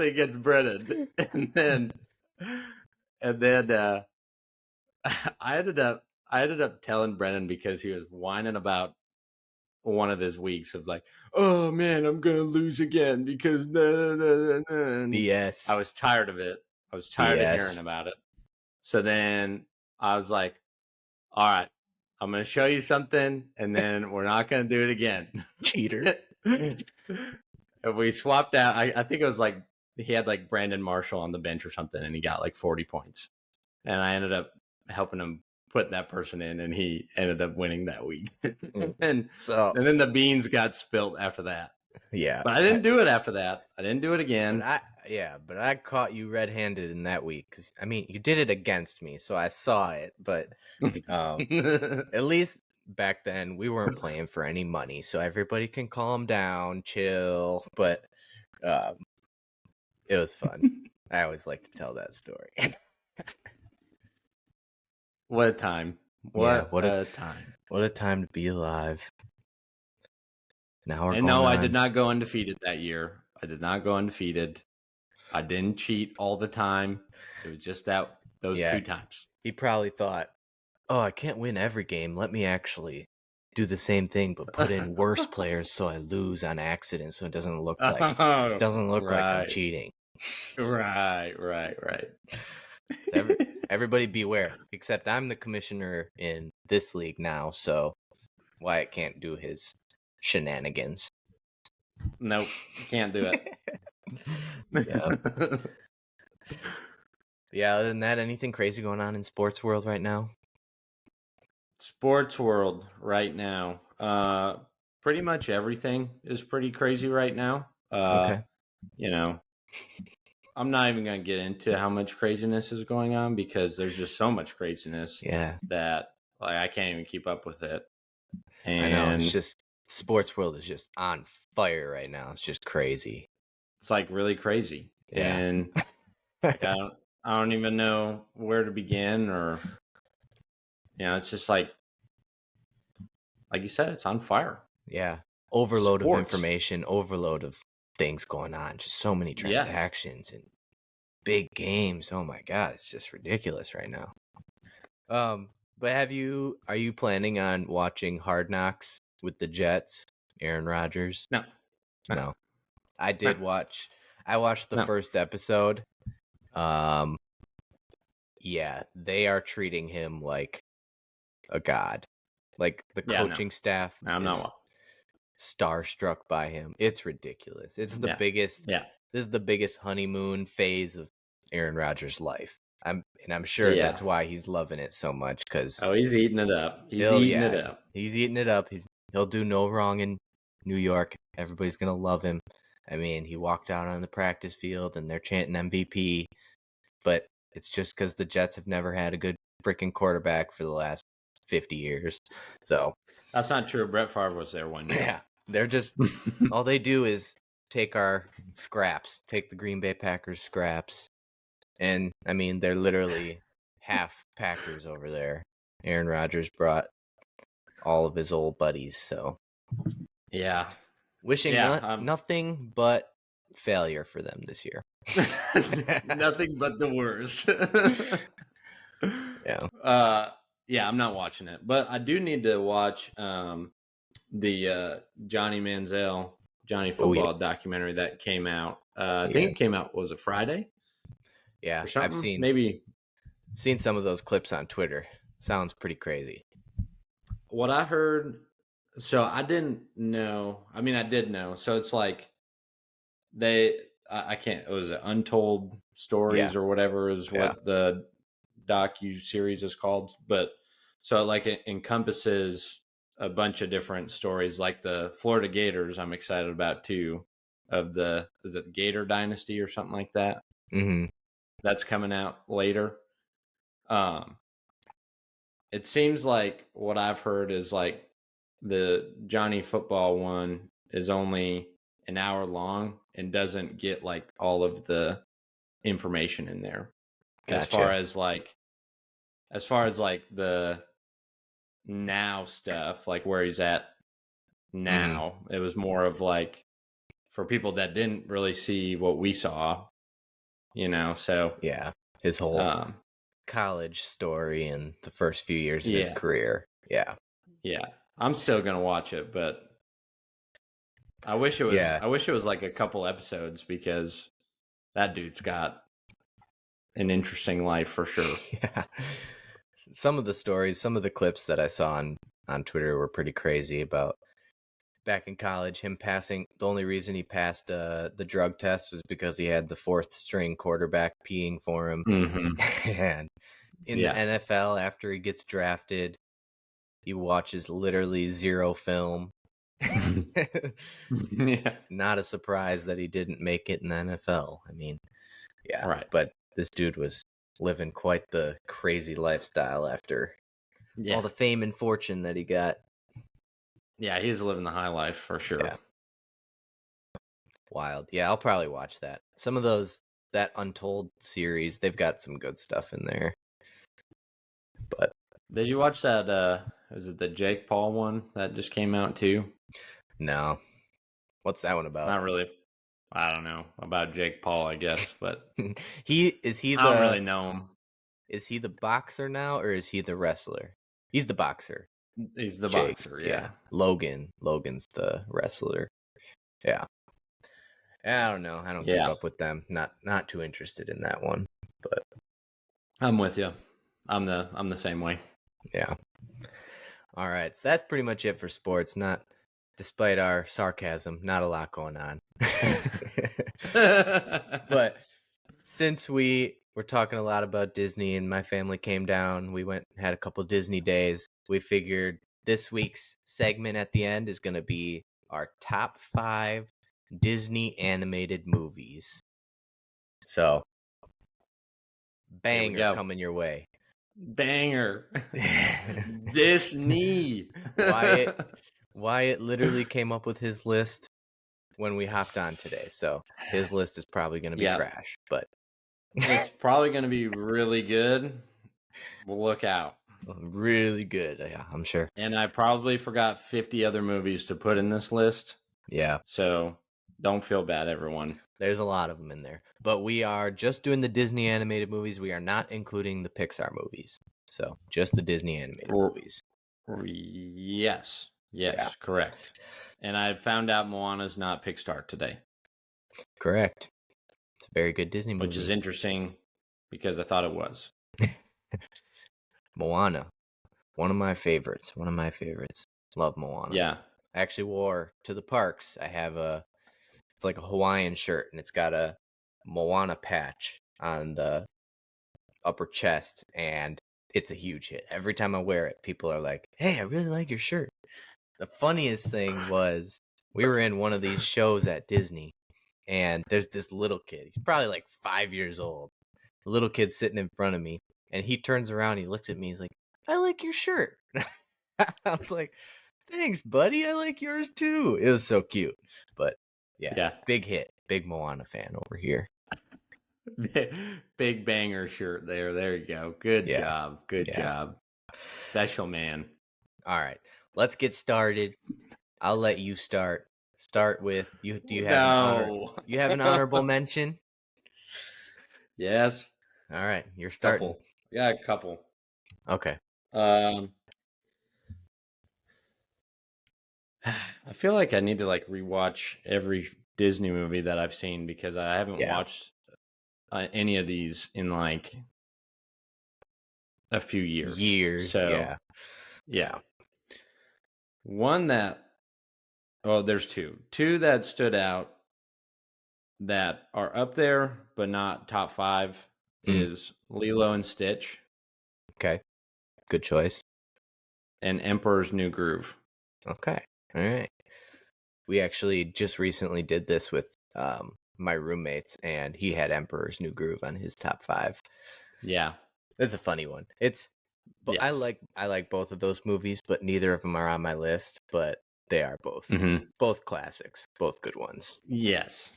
against Brennan, and then I ended up telling Brennan because he was whining about one of his weeks of like, oh man, I'm gonna lose again because yes, I was tired of it. I was tired of hearing about it. So then I was like, all right, I'm gonna show you something, and then we're not gonna do it again. Cheater. And we swapped out. I think it was like he had like Brandon Marshall on the bench or something, and he got like 40 points. And I ended up helping him put that person in, and he ended up winning that week. and So then the beans got spilt after that. yeah, But I didn't do it after that. I didn't do it again. but I caught you red-handed in that week because I mean you did it against me, so I saw it. But at least back then we weren't playing for any money, so everybody can calm down, chill. But it was fun. I always like to tell that story. What a time. What a time. What a time to be alive. Now we're And going no, I on. did not go undefeated that year. I did not go undefeated. I didn't cheat all the time. It was just those 2 times. He probably thought, oh, I can't win every game. Let me actually do the same thing, but put in worse players so I lose on accident, so it doesn't look like like I'm cheating. Right. So everybody beware. Except I'm the commissioner in this league now, so Wyatt can't do his shenanigans. Nope, can't do it. Yeah. Other than that, anything crazy going on in sports world right now? Sports world right now. Pretty much everything is pretty crazy right now. Okay. You know, I'm not even going to get into how much craziness is going on because there's just so much craziness that like I can't even keep up with it. And I know, it's just sports world is just on fire right now. It's just crazy. It's like really crazy. Yeah. And like, I don't even know where to begin, or it's just like you said, it's on fire. Yeah. Overload of information, overload of things going on. Just so many transactions and big games. Oh my God, it's just ridiculous right now. But are you planning on watching Hard Knocks with the Jets, Aaron Rodgers? No. I did watch. I watched the first episode. Yeah, they are treating him like a god. Like the coaching staff is starstruck by him. It's ridiculous. It's the biggest. Yeah. This is the biggest honeymoon phase of Aaron Rodgers' life. I'm sure that's why he's loving it so much. Because he's eating it up. He's eating it up. He'll do no wrong in New York. Everybody's gonna love him. I mean, he walked out on the practice field and they're chanting MVP, but it's just because the Jets have never had a good freaking quarterback for the last 50 years. So that's not true. Brett Favre was there one year. Yeah, they're just all they do is take our scraps, take the Green Bay Packers scraps, and I mean they're literally half Packers over there. Aaron Rodgers brought all of his old buddies, so yeah. Wishing nothing but failure for them this year. Nothing but the worst. I'm not watching it, but I do need to watch the Johnny Manziel, Johnny Football documentary that came out. I think it came out, was it Friday? Yeah, I've seen some of those clips on Twitter. Sounds pretty crazy. What I heard, so I didn't know. I mean, I did know. So it's like I can't. It was Untold Stories or whatever is what the docu-series is called. But so like it encompasses a bunch of different stories, like the Florida Gators. I'm excited about too. Is it the Gator Dynasty or something like that? Mm-hmm. That's coming out later. It seems like what I've heard is like the Johnny Football one is only an hour long and doesn't get like all of the information in there. Gotcha. As far as like the now stuff, like where he's at now, it was more of like for people that didn't really see what we saw, so yeah, his whole college story and the first few years of his career. Yeah. I'm still gonna watch it, but I wish it was. I wish it was like a couple episodes because that dude's got an interesting life for sure. Yeah. Some of the stories, some of the clips that I saw on Twitter were pretty crazy about back in college, him passing. The only reason he passed the drug test was because he had the fourth string quarterback peeing for him. Mm-hmm. And in the NFL after he gets drafted. He watches literally zero film. Yeah. Not a surprise that he didn't make it in the NFL. I mean, yeah. Right. But this dude was living quite the crazy lifestyle after all the fame and fortune that he got. Yeah, he's living the high life for sure. Yeah. Wild. Yeah, I'll probably watch that. Some of that Untold series, they've got some good stuff in there. But did you watch that is it the Jake Paul one that just came out too? No. What's that one about? Not really. I don't know about Jake Paul, I guess, but I don't really know him. Is he the boxer now, or is he the wrestler? He's the boxer. He's the Jake, boxer, yeah. Logan's the wrestler. Yeah. I don't know. I don't keep up with them. Not too interested in that one. But I'm with you. I'm the same way. Yeah. All right. So that's pretty much it for sports. Despite our sarcasm, not a lot going on. But since we were talking a lot about Disney and my family came down, we went and had a couple Disney days. We figured this week's segment at the end is going to be our top 5 Disney animated movies. So, banger coming your way. Banger. Disney. Wyatt literally came up with his list when we hopped on today. So his list is probably going to be trash, but it's probably going to be really good. We'll look out. Really good. Yeah, I'm sure. And I probably forgot 50 other movies to put in this list. Yeah. So don't feel bad, everyone. There's a lot of them in there. But we are just doing the Disney animated movies. We are not including the Pixar movies. So just the Disney animated movies. Yes. Yes, correct. And I found out Moana's not Pixar today. Correct. It's a very good Disney movie. Which is interesting because I thought it was. Moana. One of my favorites. Love Moana. Yeah. I actually wore to the parks. I have it's like a Hawaiian shirt, and it's got a Moana patch on the upper chest, and it's a huge hit. Every time I wear it, people are like, "Hey, I really like your shirt." The funniest thing was we were in one of these shows at Disney, and there's this little kid. He's probably like 5 years old. The little kid sitting in front of me, and he turns around, he looks at me, he's like, "I like your shirt." I was like, "Thanks, buddy. I like yours too." It was so cute. But yeah, big hit. Big Moana fan over here. Big banger shirt there. There you go. Good job. Good job. Special man. All right. Let's get started. I'll let you start. Start with you. Do you have you have an honorable mention? Yes. All right. You're starting. Yeah, a couple. Okay. I feel like I need to rewatch every Disney movie that I've seen because I haven't watched any of these in a few years. So, yeah. One that there's two that stood out that are up there but not top 5 is Lilo and Stitch. Okay. Good choice. And Emperor's New Groove. Okay. All right. We actually just recently did this with my roommates, and he had Emperor's New Groove on his top 5. Yeah. It's a funny one. I like both of those movies, but neither of them are on my list, but they are both classics, both good ones. Yes,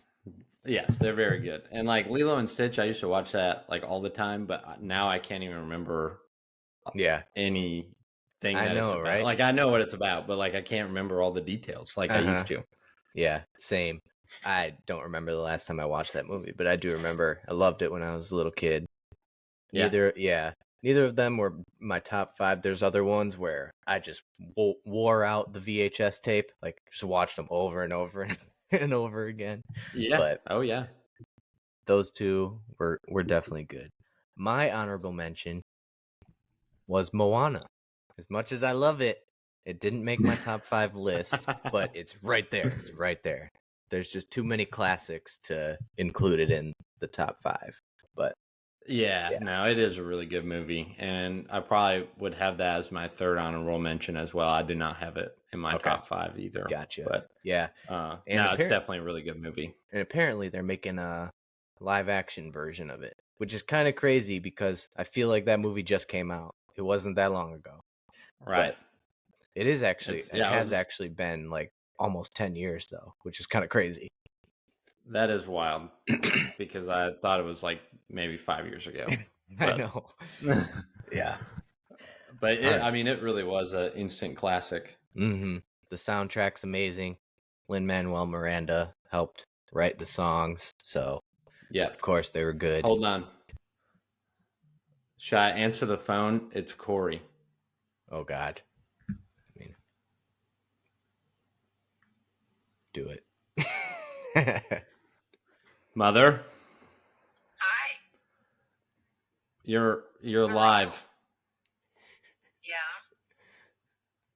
they're very good. And Lilo and Stitch, I used to watch that all the time, but now I can't even remember anything that it's about. Right? I know what it's about, but I can't remember all the details I used to. Yeah, same. I don't remember the last time I watched that movie, but I do remember I loved it when I was a little kid. Neither of them were my top 5. There's other ones where I just wore out the VHS tape, just watched them over and over and over again. Yeah. But, those two were definitely good. My honorable mention was Moana. As much as I love it, it didn't make my top 5 list, but it's right there. It's right there. There's just too many classics to include it in the top 5. But Yeah, no, it is a really good movie, and I probably would have that as my third honorable mention as well. I do not have it in my Okay, top 5 either, gotcha. but Yeah, and no, it's definitely a really good movie. apparently they're making a live action version of it, which is kind of crazy because I feel like that movie just came out. It wasn't that long ago, Right? but it is actually. It It has was, actually been like almost 10 years though, which is kind of crazy. that is wild because I thought it was like maybe 5 years ago, I but know. Yeah. but All right. I mean, it really was an instant classic. Mm-hmm. The soundtrack's amazing. Lin-Manuel Miranda helped write the songs, so Yeah. of course they were good. Hold on. Should I answer the phone? It's Cori. Oh God. I mean, do it. Mother, Hi. you're How are live. Yeah.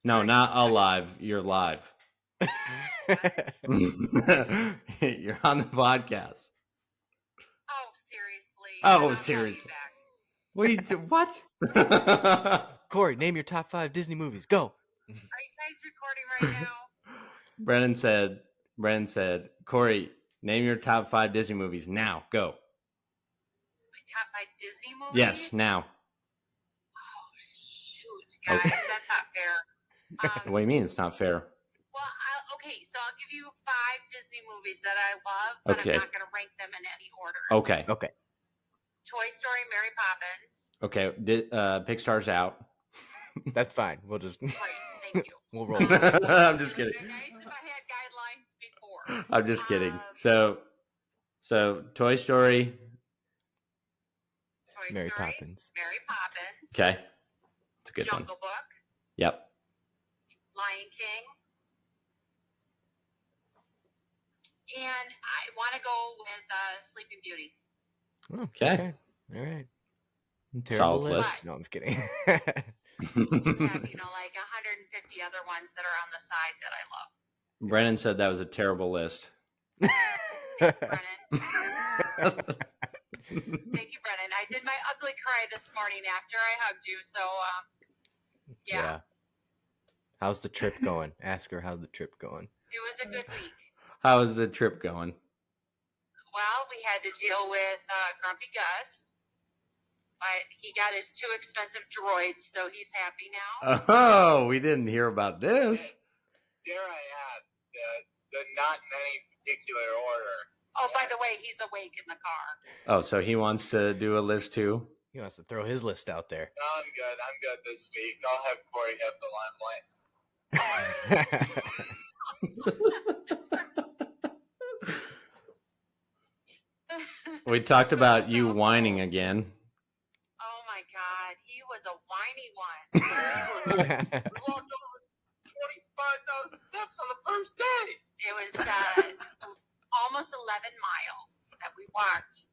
No, not alive. You're live. You're on the podcast. Oh, seriously. Oh, I'll call you seriously. back. Wait, what? Corey, name your top 5 Disney movies. Go. Are you guys recording right now? Brennan said, Corey, name your top 5 Disney movies now. Go. My top 5 Disney movies? Yes, now. Oh, shoot, guys. That's not fair. What do you mean it's not fair? Well, okay, so I'll give you 5 Disney movies that I love, but Okay. I'm not going to rank them in any order. Okay. Toy Story, Mary Poppins. Okay. Pixar's out. That's fine. We'll just Great, thank you. we'll roll. I'm just kidding. Guys, if I had guidelines before. I'm just kidding. So Toy Story. Toy Mary Story, Poppins. Mary Poppins. Okay. It's a good Jungle one. Book. Yep. Lion King. And I want to go with Sleeping Beauty. Okay. All right. Solid Terrible list. list. No, I'm just kidding. I have, like 150 other ones that are on the side that I love. Brennan said that was a terrible list. Brennan. Thank you, Brennan. I did my ugly cry this morning after I hugged you. So, yeah. How's the trip going? Ask her how's the trip going. It was a good week. How is the trip going? Well, we had to deal with Grumpy Gus. He got his 2 expensive droids, so he's happy now. Oh, we didn't hear about this. There I have the not in any particular order. Oh, by the way, he's awake in the car. Oh, so he wants to do a list too? He wants to throw his list out there. No, I'm good. I'm good this week. I'll have Corey have the limelight. We talked about you whining again. Oh my God, he was a whiny one. We walked over 25,000 steps on the first day. It was almost 11 miles that we walked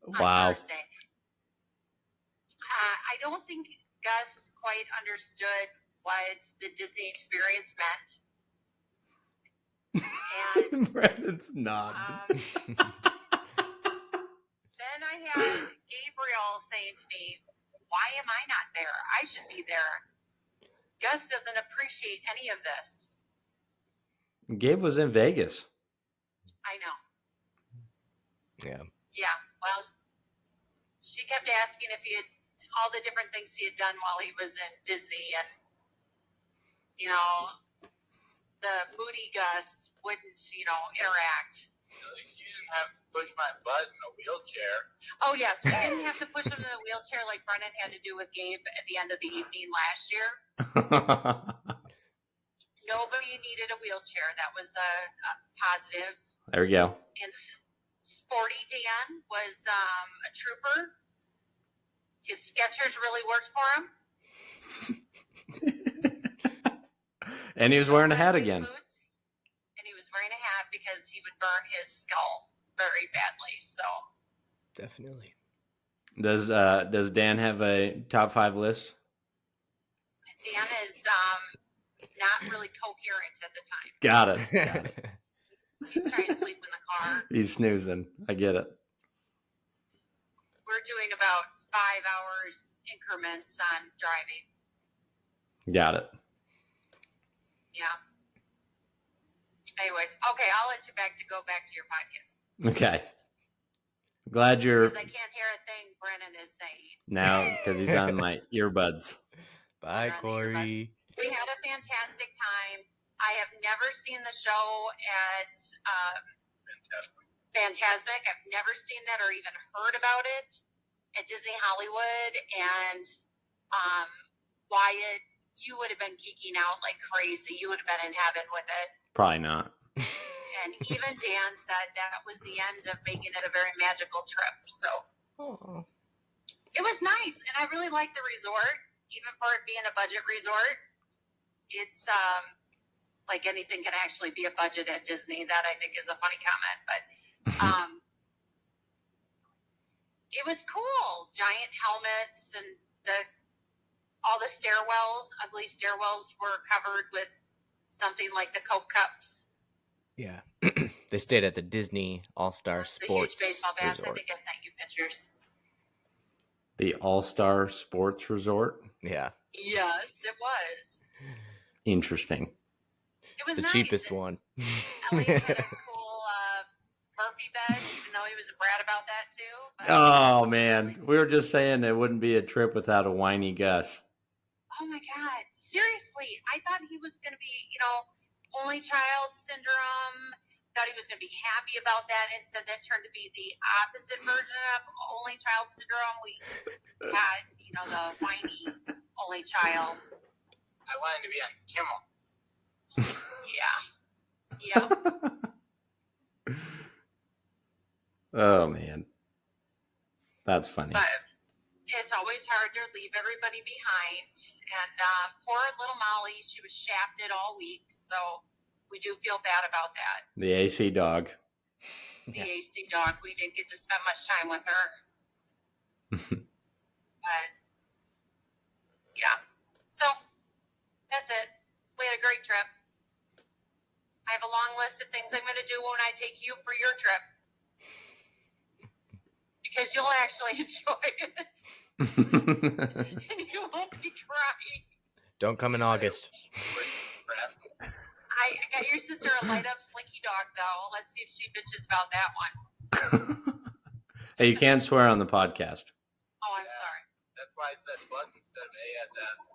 on Thursday. I don't think Gus quite understood what the Disney experience meant. And Brandon's not. Then I had Gabriel saying to me, why am I not there? I should be there. Gus doesn't appreciate any of this. Gabe was in Vegas. I know. Yeah. Yeah. Well, she kept asking if he had all the different things he had done while he was in Disney, and the moody Gus wouldn't, interact. At least you didn't have to push my butt in a wheelchair. Oh yes, we didn't have to push him in the wheelchair like Brennan had to do with Gabe at the end of the evening last year. Nobody needed a wheelchair. That was a positive. There we go. And Sporty Dan was a trooper. His Skechers really worked for him. And he was wearing a hat again. Boots, and he was wearing a hat because he would burn his skull very badly. So Definitely. Does Dan have a top 5 list? Dan is not really coherent at the time. Got it. He's trying to sleep in the car. He's snoozing. I get it. we're doing about 5 hours increments on driving. Got it. Yeah. Anyways, okay, I'll let you go back to your podcast. Okay. Glad you're Because I can't hear a thing Brennan is saying. now because he's on my earbuds. Bye, Cori. We had a fantastic time. I have never seen the show at Fantasmic. I've never seen that or even heard about it at Disney Hollywood. And Wyatt, you would have been geeking out like crazy. You would have been in heaven with it. Probably not. And even Dan said that was the end of making it a very magical trip. So it was nice. And I really liked the resort, even for it being a budget resort. It's like anything can actually be a budget at Disney. That I think is a funny comment. But it was cool. Giant helmets and all the stairwells, ugly stairwells were covered with something like the Coke cups. Yeah. They stayed at the Disney All-Star Sports The huge baseball bats. Resort. I think I sent you pictures. The All-Star Sports Resort? Yeah. Yes, it was. Interesting. It was It's the nice. cheapest one. Elliot had a cool Murphy bed, even though he was a brat about that too. But Oh, man. We were just saying it wouldn't be a trip without a whiny Gus. oh my God. Seriously, I thought he was going to be, only child syndrome. Thought he was going to be happy about that. Instead, that turned to be the opposite version of only child syndrome. We had, the whiny only child. I wanted to be on Kimmel. Yeah. Oh, man. That's funny. But it's always hard to leave everybody behind. And poor little Molly, she was shafted all week. So we do feel bad about that. The AC dog. The AC dog, we didn't get to spend much time with her. But, yeah. So, that's it. We had a great trip. I have a long list of things I'm going to do when I take you for your trip. Because you'll actually enjoy it. And you won't be crying. Don't come in August. I got your sister a light-up slinky dog, though. Let's see if she bitches about that one. Hey, you can't swear on the podcast. Oh, I'm sorry. That's why I said bug instead of ASS.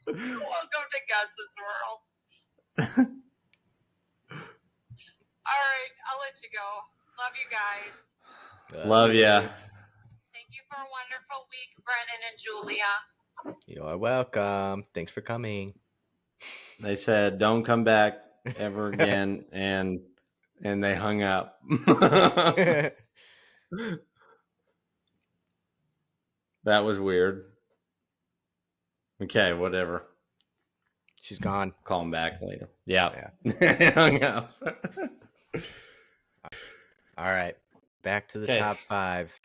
Welcome to Gus's world. All right, I'll let you go. Love you guys. Love ya. Thank you for a wonderful week, Brennan and Julia. You are welcome. Thanks for coming. They said, don't come back ever again. and they hung up. That was weird. Okay, whatever. She's gone. Call him back later. Yeah. Hung up. All right. Back to the top 5.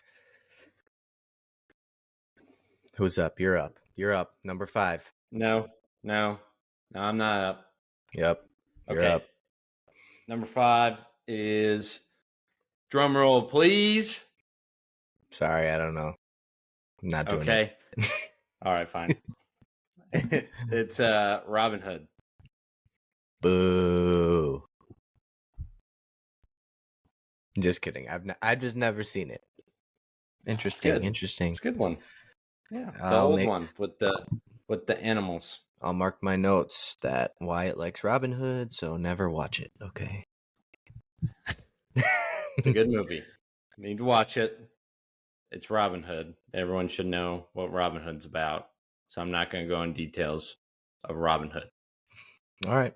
Who's up? You're up. You're up. Number 5. No, I'm not up. Yep. You're Okay. up. Number 5 is drum roll, please. Sorry, I don't know. I'm not doing it. Okay. All right, fine. It's Robin Hood. Boo. Just kidding. I've just never seen it. Interesting. Good. Interesting. It's a good one. Yeah, the I'll old make- one with the animals. I'll mark my notes that Wyatt likes Robin Hood, so never watch it. Okay. It's a good movie. You need to watch it. It's Robin Hood. Everyone should know what Robin Hood's about. So I'm not going to go in details of Robin Hood. All right.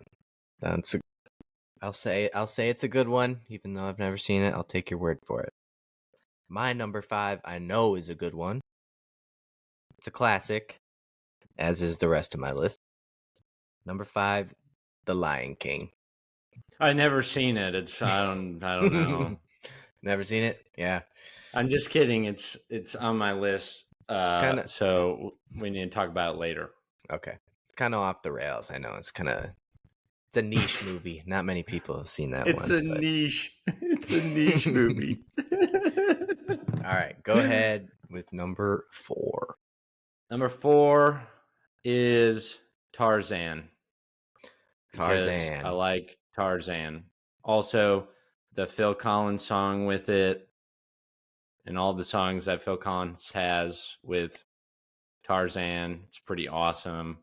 I'll say it's a good one, even though I've never seen it. I'll take your word for it. My number 5, I know, is a good one. It's a classic, as is the rest of my list. Number 5, The Lion King. I never seen it. I don't know. Never seen it? Yeah. I'm just kidding. It's on my list. So we need to talk about it later. Okay. It's kind of off the rails. I know it's a niche movie. Not many people have seen that one. It's a niche. It's a niche movie. All right, go ahead with number 4. Number 4 is Tarzan. Because Tarzan. I like Tarzan. Also, the Phil Collins song with it, and all the songs that Phil Collins has with Tarzan. It's pretty awesome.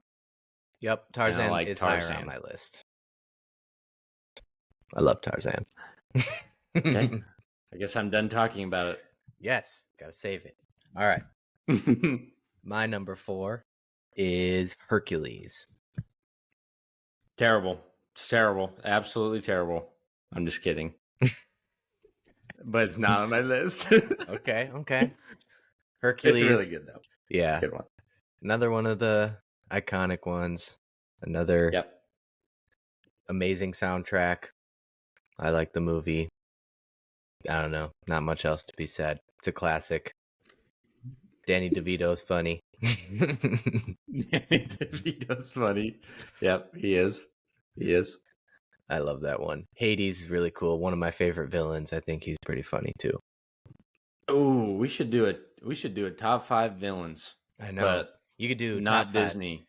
Yep, Tarzan like is higher Tarzan. on my list. I love Tarzan. Okay. I guess I'm done talking about it. Yes, gotta save it. All right. My number 4 is Hercules. Terrible. It's terrible. Absolutely terrible. I'm just kidding. But it's not on my list. Okay. Hercules. It's really good, though. Yeah. Good one. Another one of the iconic ones. Another amazing soundtrack. I like the movie. I don't know. Not much else to be said. It's a classic. Danny DeVito's funny. Danny DeVito's funny. Yep, he is. I love that one. Hades is really cool. One of my favorite villains. I think he's pretty funny too. Oh, we should do it. We should do a top 5 villains. I know. But you could do not top 5. Disney.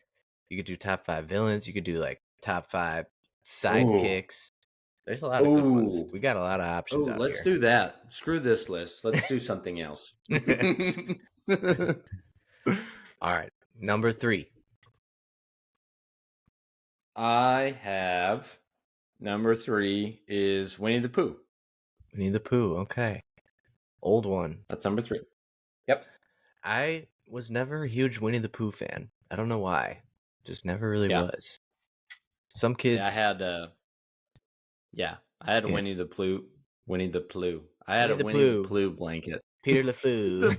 You could do top 5 villains. You could do like top 5 sidekicks. There's a lot of good ones. We got a lot of options out let's here. do that. Screw this list. Let's do something else. All right. Number 3. I have number 3 is Winnie the Pooh. Winnie the Pooh. Okay. Old one. That's number 3. Yep. I was never a huge Winnie the Pooh fan. I don't know why. Just never really was. Some kids. I had a Winnie the Pooh. I had a Winnie the Pooh blanket. Peter LaFleur.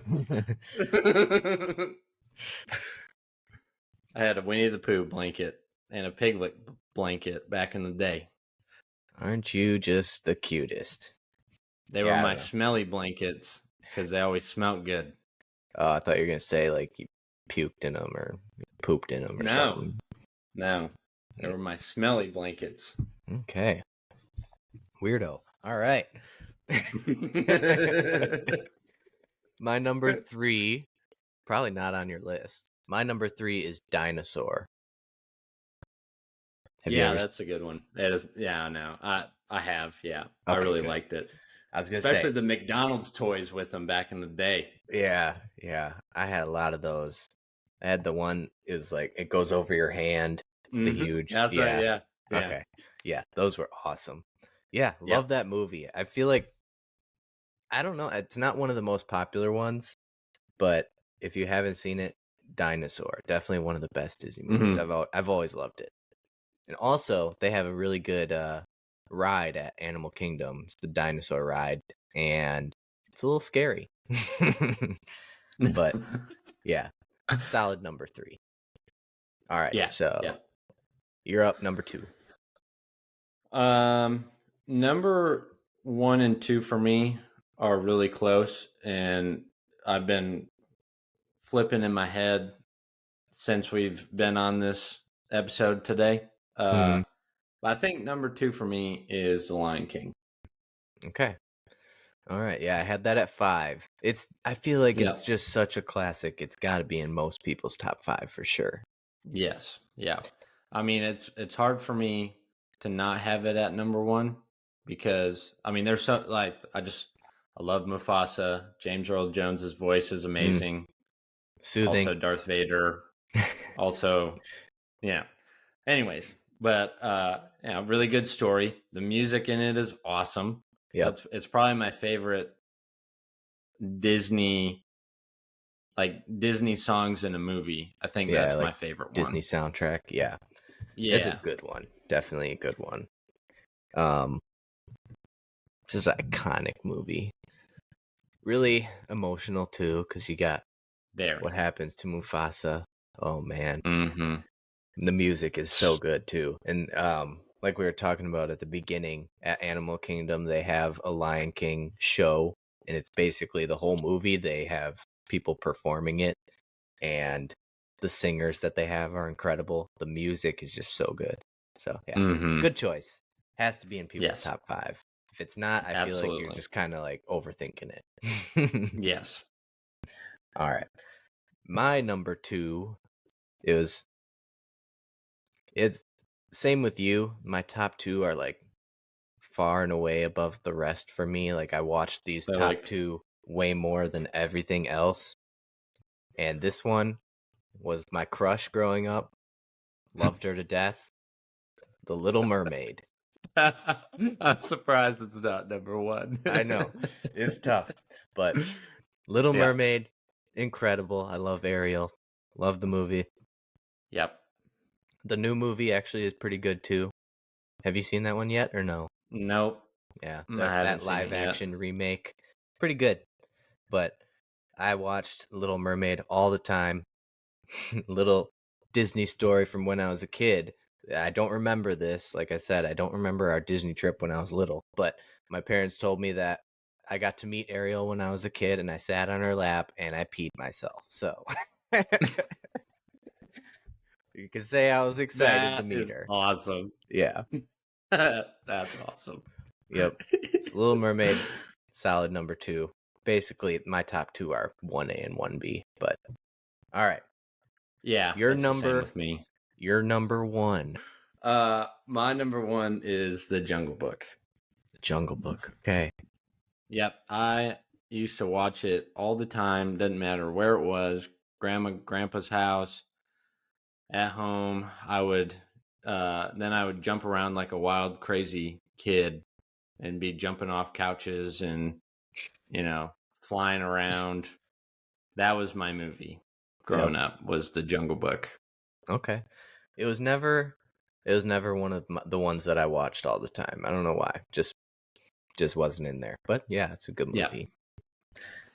I had a Winnie the Pooh blanket and a Piglet blanket back in the day. Aren't you just the cutest? They were my smelly blankets because they always smelled good. Oh, I thought you were going to say like you puked in them or pooped in them or something. No. They were my smelly blankets. Okay. Weirdo. All right. My number 3, probably not on your list. My number 3 is Dinosaur. That's a good one. It is. Yeah, I know. I have. Yeah, I really liked it. I was gonna say, especially the McDonald's toys with them back in the day. Yeah. I had a lot of those. I had the one is like it goes over your hand. It's the huge. That's right. Yeah. Okay. Yeah, those were awesome. Yeah, love that movie. I feel like I don't know. It's not one of the most popular ones, but if you haven't seen it, Dinosaur, definitely one of the best Disney movies. I've always loved it. And also, they have a really good ride at Animal Kingdom. It's the dinosaur ride, and it's a little scary. But yeah, solid number 3. All right, so you're up number 2. Number 1 and 2 for me are really close, and I've been flipping in my head since we've been on this episode today. But I think number 2 for me is The Lion King. Okay. All right. Yeah, I had that at 5. I feel like it's just such a classic. It's got to be in most people's top 5 for sure. Yes. Yeah. I mean, it's hard for me to not have it at number 1 because I mean, there's so like I love Mufasa. James Earl Jones's voice is amazing. Soothing. Also Darth Vader. Also, yeah. Anyways, but really good story. The music in it is awesome. Yeah, it's probably my favorite Disney songs in a movie. I think that's my favorite Disney soundtrack. Yeah. It's a good one. Definitely a good one. Just an iconic movie. Really emotional too, because you got what happens to Mufasa. Oh man. Mm-hmm. The music is so good too. And like we were talking about at the beginning, at Animal Kingdom, they have a Lion King show, and it's basically the whole movie. They have people performing it, and the singers that they have are incredible. The music is just so good. So yeah, good choice. Has to be in people's top 5. If it's not, I feel like you're Absolutely. just kind of like overthinking it. Yes. All right. My number 2 it's same with you. My top 2 are like far and away above the rest for me. Like I watched these So, top like, 2 way more than everything else. And this one was my crush growing up. Loved her to death. The Little Mermaid. I'm surprised it's not number 1. I know. It's tough. But Little Yeah. Mermaid, incredible. I love Ariel. Love the movie. Yep. The new movie actually is pretty good too. Have you seen that one yet or no? Nope. Yeah, I that haven't seen live it yet. action remake, pretty good. But I watched Little Mermaid all the time. Little Disney story from when I was a kid. I don't remember this. Like I said, I don't remember our Disney trip when I was little, but my parents told me that I got to meet Ariel when I was a kid and I sat on her lap and I peed myself. So you can say I was excited to That meet is her. awesome. Yeah. That's awesome. Yep. It's Little Mermaid, solid number 2. Basically, my top 2 are 1A and 1B. But all right, Yeah, your that's the same number, with me. your number 1, My number 1 is The Jungle Book. The Jungle Book. Okay. Yep, I used to watch it all the time. Doesn't matter where it was, grandpa's house, at home. I would then I would jump around like a wild, crazy kid and be jumping off couches and flying around. That was my movie growing up. Was The Jungle Book. Okay. It was never one of the ones that I watched all the time. I don't know why. Just wasn't in there. But yeah, it's a good Yeah. movie.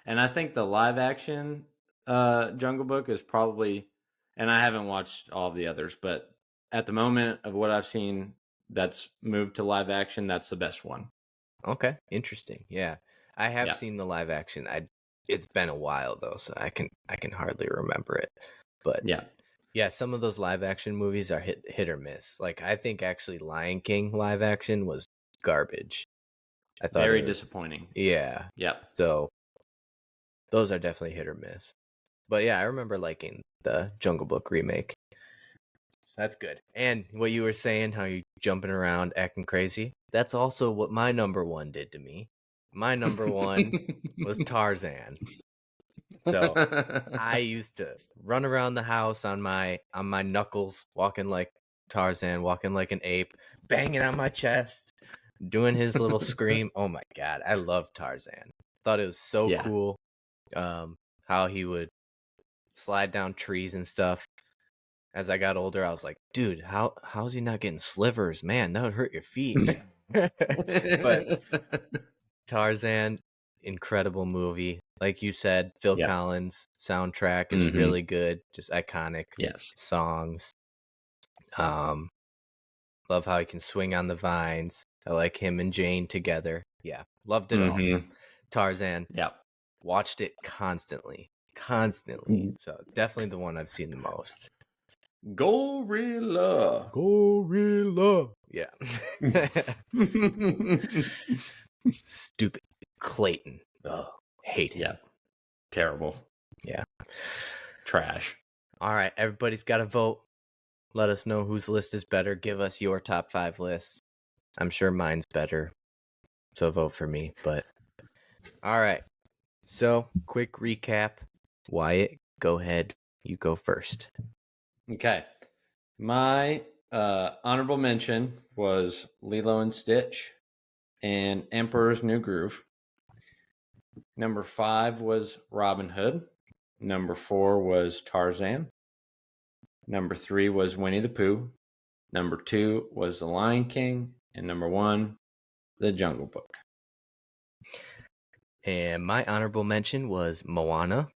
And I think the live action Jungle Book is probably, and I haven't watched all of the others, but at the moment of what I've seen that's moved to live action, that's the best one. Okay, interesting. Yeah. I have Yeah. seen the live action. It's been a while though, so I can hardly remember it. But yeah, some of those live action movies are hit or miss. Like I think actually Lion King live action was garbage. I thought Very it was disappointing. Yeah. Yep. So those are definitely hit or miss. But yeah, I remember liking the Jungle Book remake. That's good. And what you were saying, how you jumping around acting crazy, that's also what my number 1 did to me. My number 1 was Tarzan. So I used to run around the house on my knuckles, walking like Tarzan, walking like an ape, banging on my chest, doing his little scream. Oh my god, I love Tarzan. Thought it was so cool. How he would slide down trees and stuff. As I got older, I was like, dude, how's he not getting slivers? Man, that would hurt your feet. But Tarzan, incredible movie. Like you said, Phil Collins soundtrack is really good, just iconic songs. Love how he can swing on the vines. I like him and Jane together. Yeah, loved it all. Tarzan. Yep. Watched it constantly. So definitely the one I've seen the most. Gorilla. Yeah. Stupid Clayton. Oh, hate him. Yeah. Terrible. Yeah. Trash. All right, everybody's got to vote. Let us know whose list is better. Give us your top 5 lists. I'm sure mine's better, so vote for me. But all right. So, quick recap. Wyatt, go ahead. You go first. Okay. My honorable mention was Lilo and Stitch and Emperor's New Groove. Number 5 was Robin Hood. Number 4 was Tarzan. Number 3 was Winnie the Pooh. Number 2 was The Lion King. And number 1, The Jungle Book. And my honorable mention was Moana.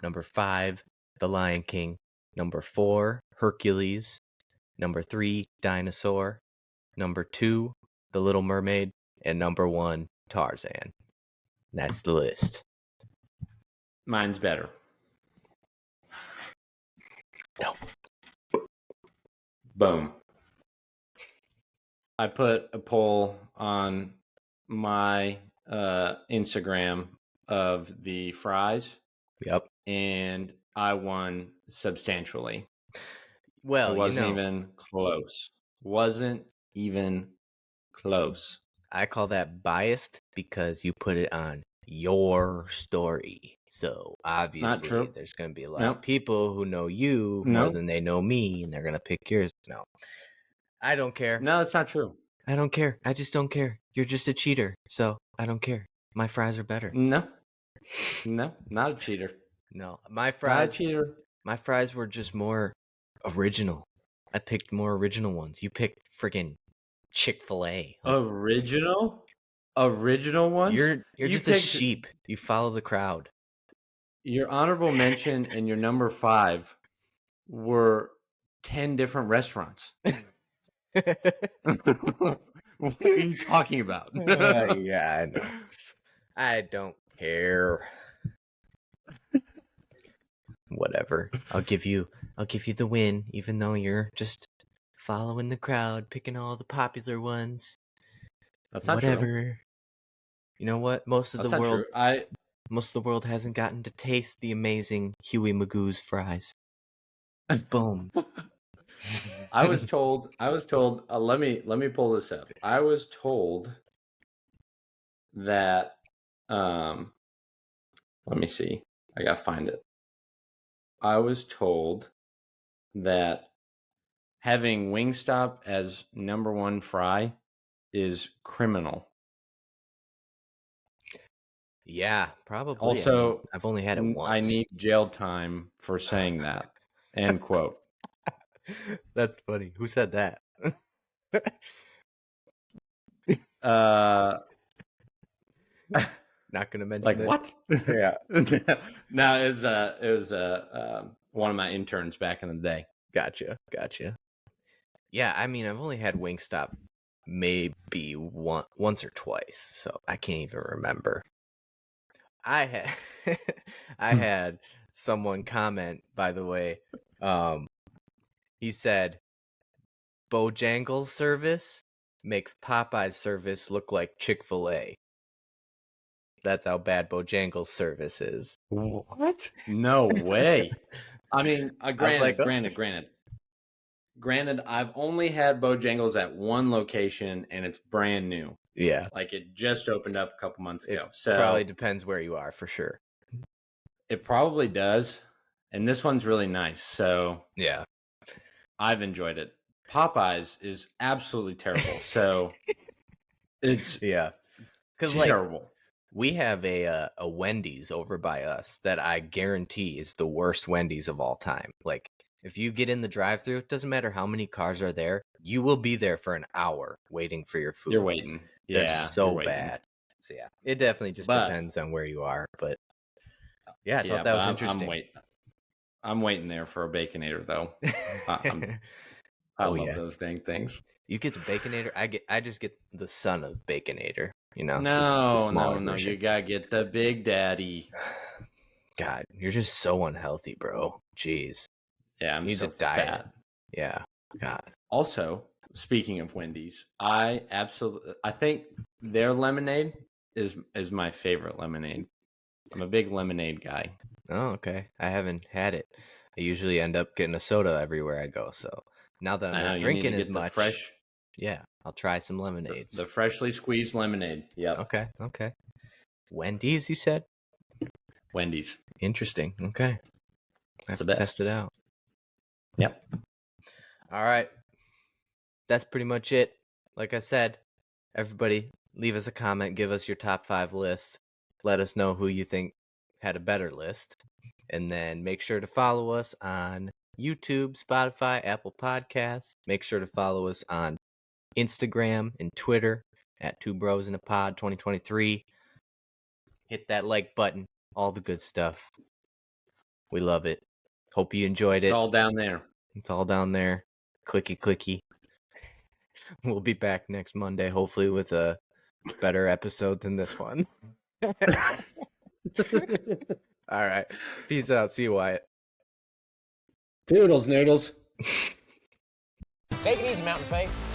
Number 5, The Lion King. Number 4, Hercules. Number 3, Dinosaur. Number 2, The Little Mermaid. And number 1, Tarzan. That's the list. Mine's better. No. Boom. I put a poll on my Instagram of the fries. Yep. And I won substantially. Well, It wasn't even close. Wasn't even close. I call that biased because you put it on your story. So obviously true. there's going to be a lot of people who know you more than they know me, and they're going to pick yours. No, I don't care. No, that's not true. I don't care. I just don't care. You're just a cheater. So I don't care. My fries are better. No, not a cheater. No, my fries. Not a cheater. My fries were just more original. I picked more original ones. You picked friggin' Chick-fil-A. Original ones. You're just a sheep. You follow the crowd. Your honorable mention and your number 5 were 10 different restaurants. What are you talking about? Yeah, I know. I don't care. Whatever. I'll give you the win, even though you're just following the crowd, picking all the popular ones. That's not whatever. true. You know what? Most of the world hasn't gotten to taste the amazing Huey Magoo's fries. Boom. I was told. Let me pull this up. I was told that. Let me see. I gotta find it. I was told that having Wingstop as number 1 fry is criminal. Yeah, probably. Also, I've only had it once. I need jail time for saying that. End quote. That's funny. Who said that? Not gonna mention like it. What? Yeah. No, it was one of my interns back in the day. Gotcha. Yeah, I mean, I've only had Wingstop maybe once or twice, so I can't even remember. I had someone comment, by the way. He said, Bojangles service makes Popeye's service look like Chick-fil-A. That's how bad Bojangles service is. What? No way. I mean, granted. I've only had Bojangles at one location, and it's brand new. Yeah. Like, it just opened up a couple months ago. So probably depends where you are, for sure. It probably does. And this one's really nice. So yeah, I've enjoyed it. Popeyes is absolutely terrible. So it's terrible. We have a Wendy's over by us that I guarantee is the worst Wendy's of all time. Like, if you get in the drive-thru, it doesn't matter how many cars are there. You will be there for an hour waiting for your food. You're waiting. They're so bad. So yeah, it definitely just depends on where you are. But yeah, I thought that was interesting. I'm waiting there for a Baconator though. I love those dang things. You get the Baconator. I just get the son of Baconator. You know, no. You gotta get the Big Daddy. God, you're just so unhealthy, bro. Jeez. Yeah, I'm so fat. Yeah. God. Also, speaking of Wendy's, I think their lemonade is my favorite lemonade. I'm a big lemonade guy. Oh, okay. I haven't had it. I usually end up getting a soda everywhere I go. So now that I'm not drinking as much, yeah, I'll try some lemonades. The freshly squeezed lemonade. Yeah. Okay. Wendy's, you said? Wendy's. Interesting. Okay. That's the best. Test it out. Yep. All right. That's pretty much it. Like I said, everybody leave us a comment. Give us your top 5 lists. Let us know who you think had a better list. And then make sure to follow us on YouTube, Spotify, Apple Podcasts. Make sure to follow us on Instagram and Twitter at 2brosinapod 2023. Hit that like button. All the good stuff. We love it. Hope you enjoyed it. It's all down there. It's all down there. Clicky. We'll be back next Monday, hopefully with a better episode than this one. All right. Peace out. See you, Wyatt. Toodles noodles. Take it easy, Mountain Faith.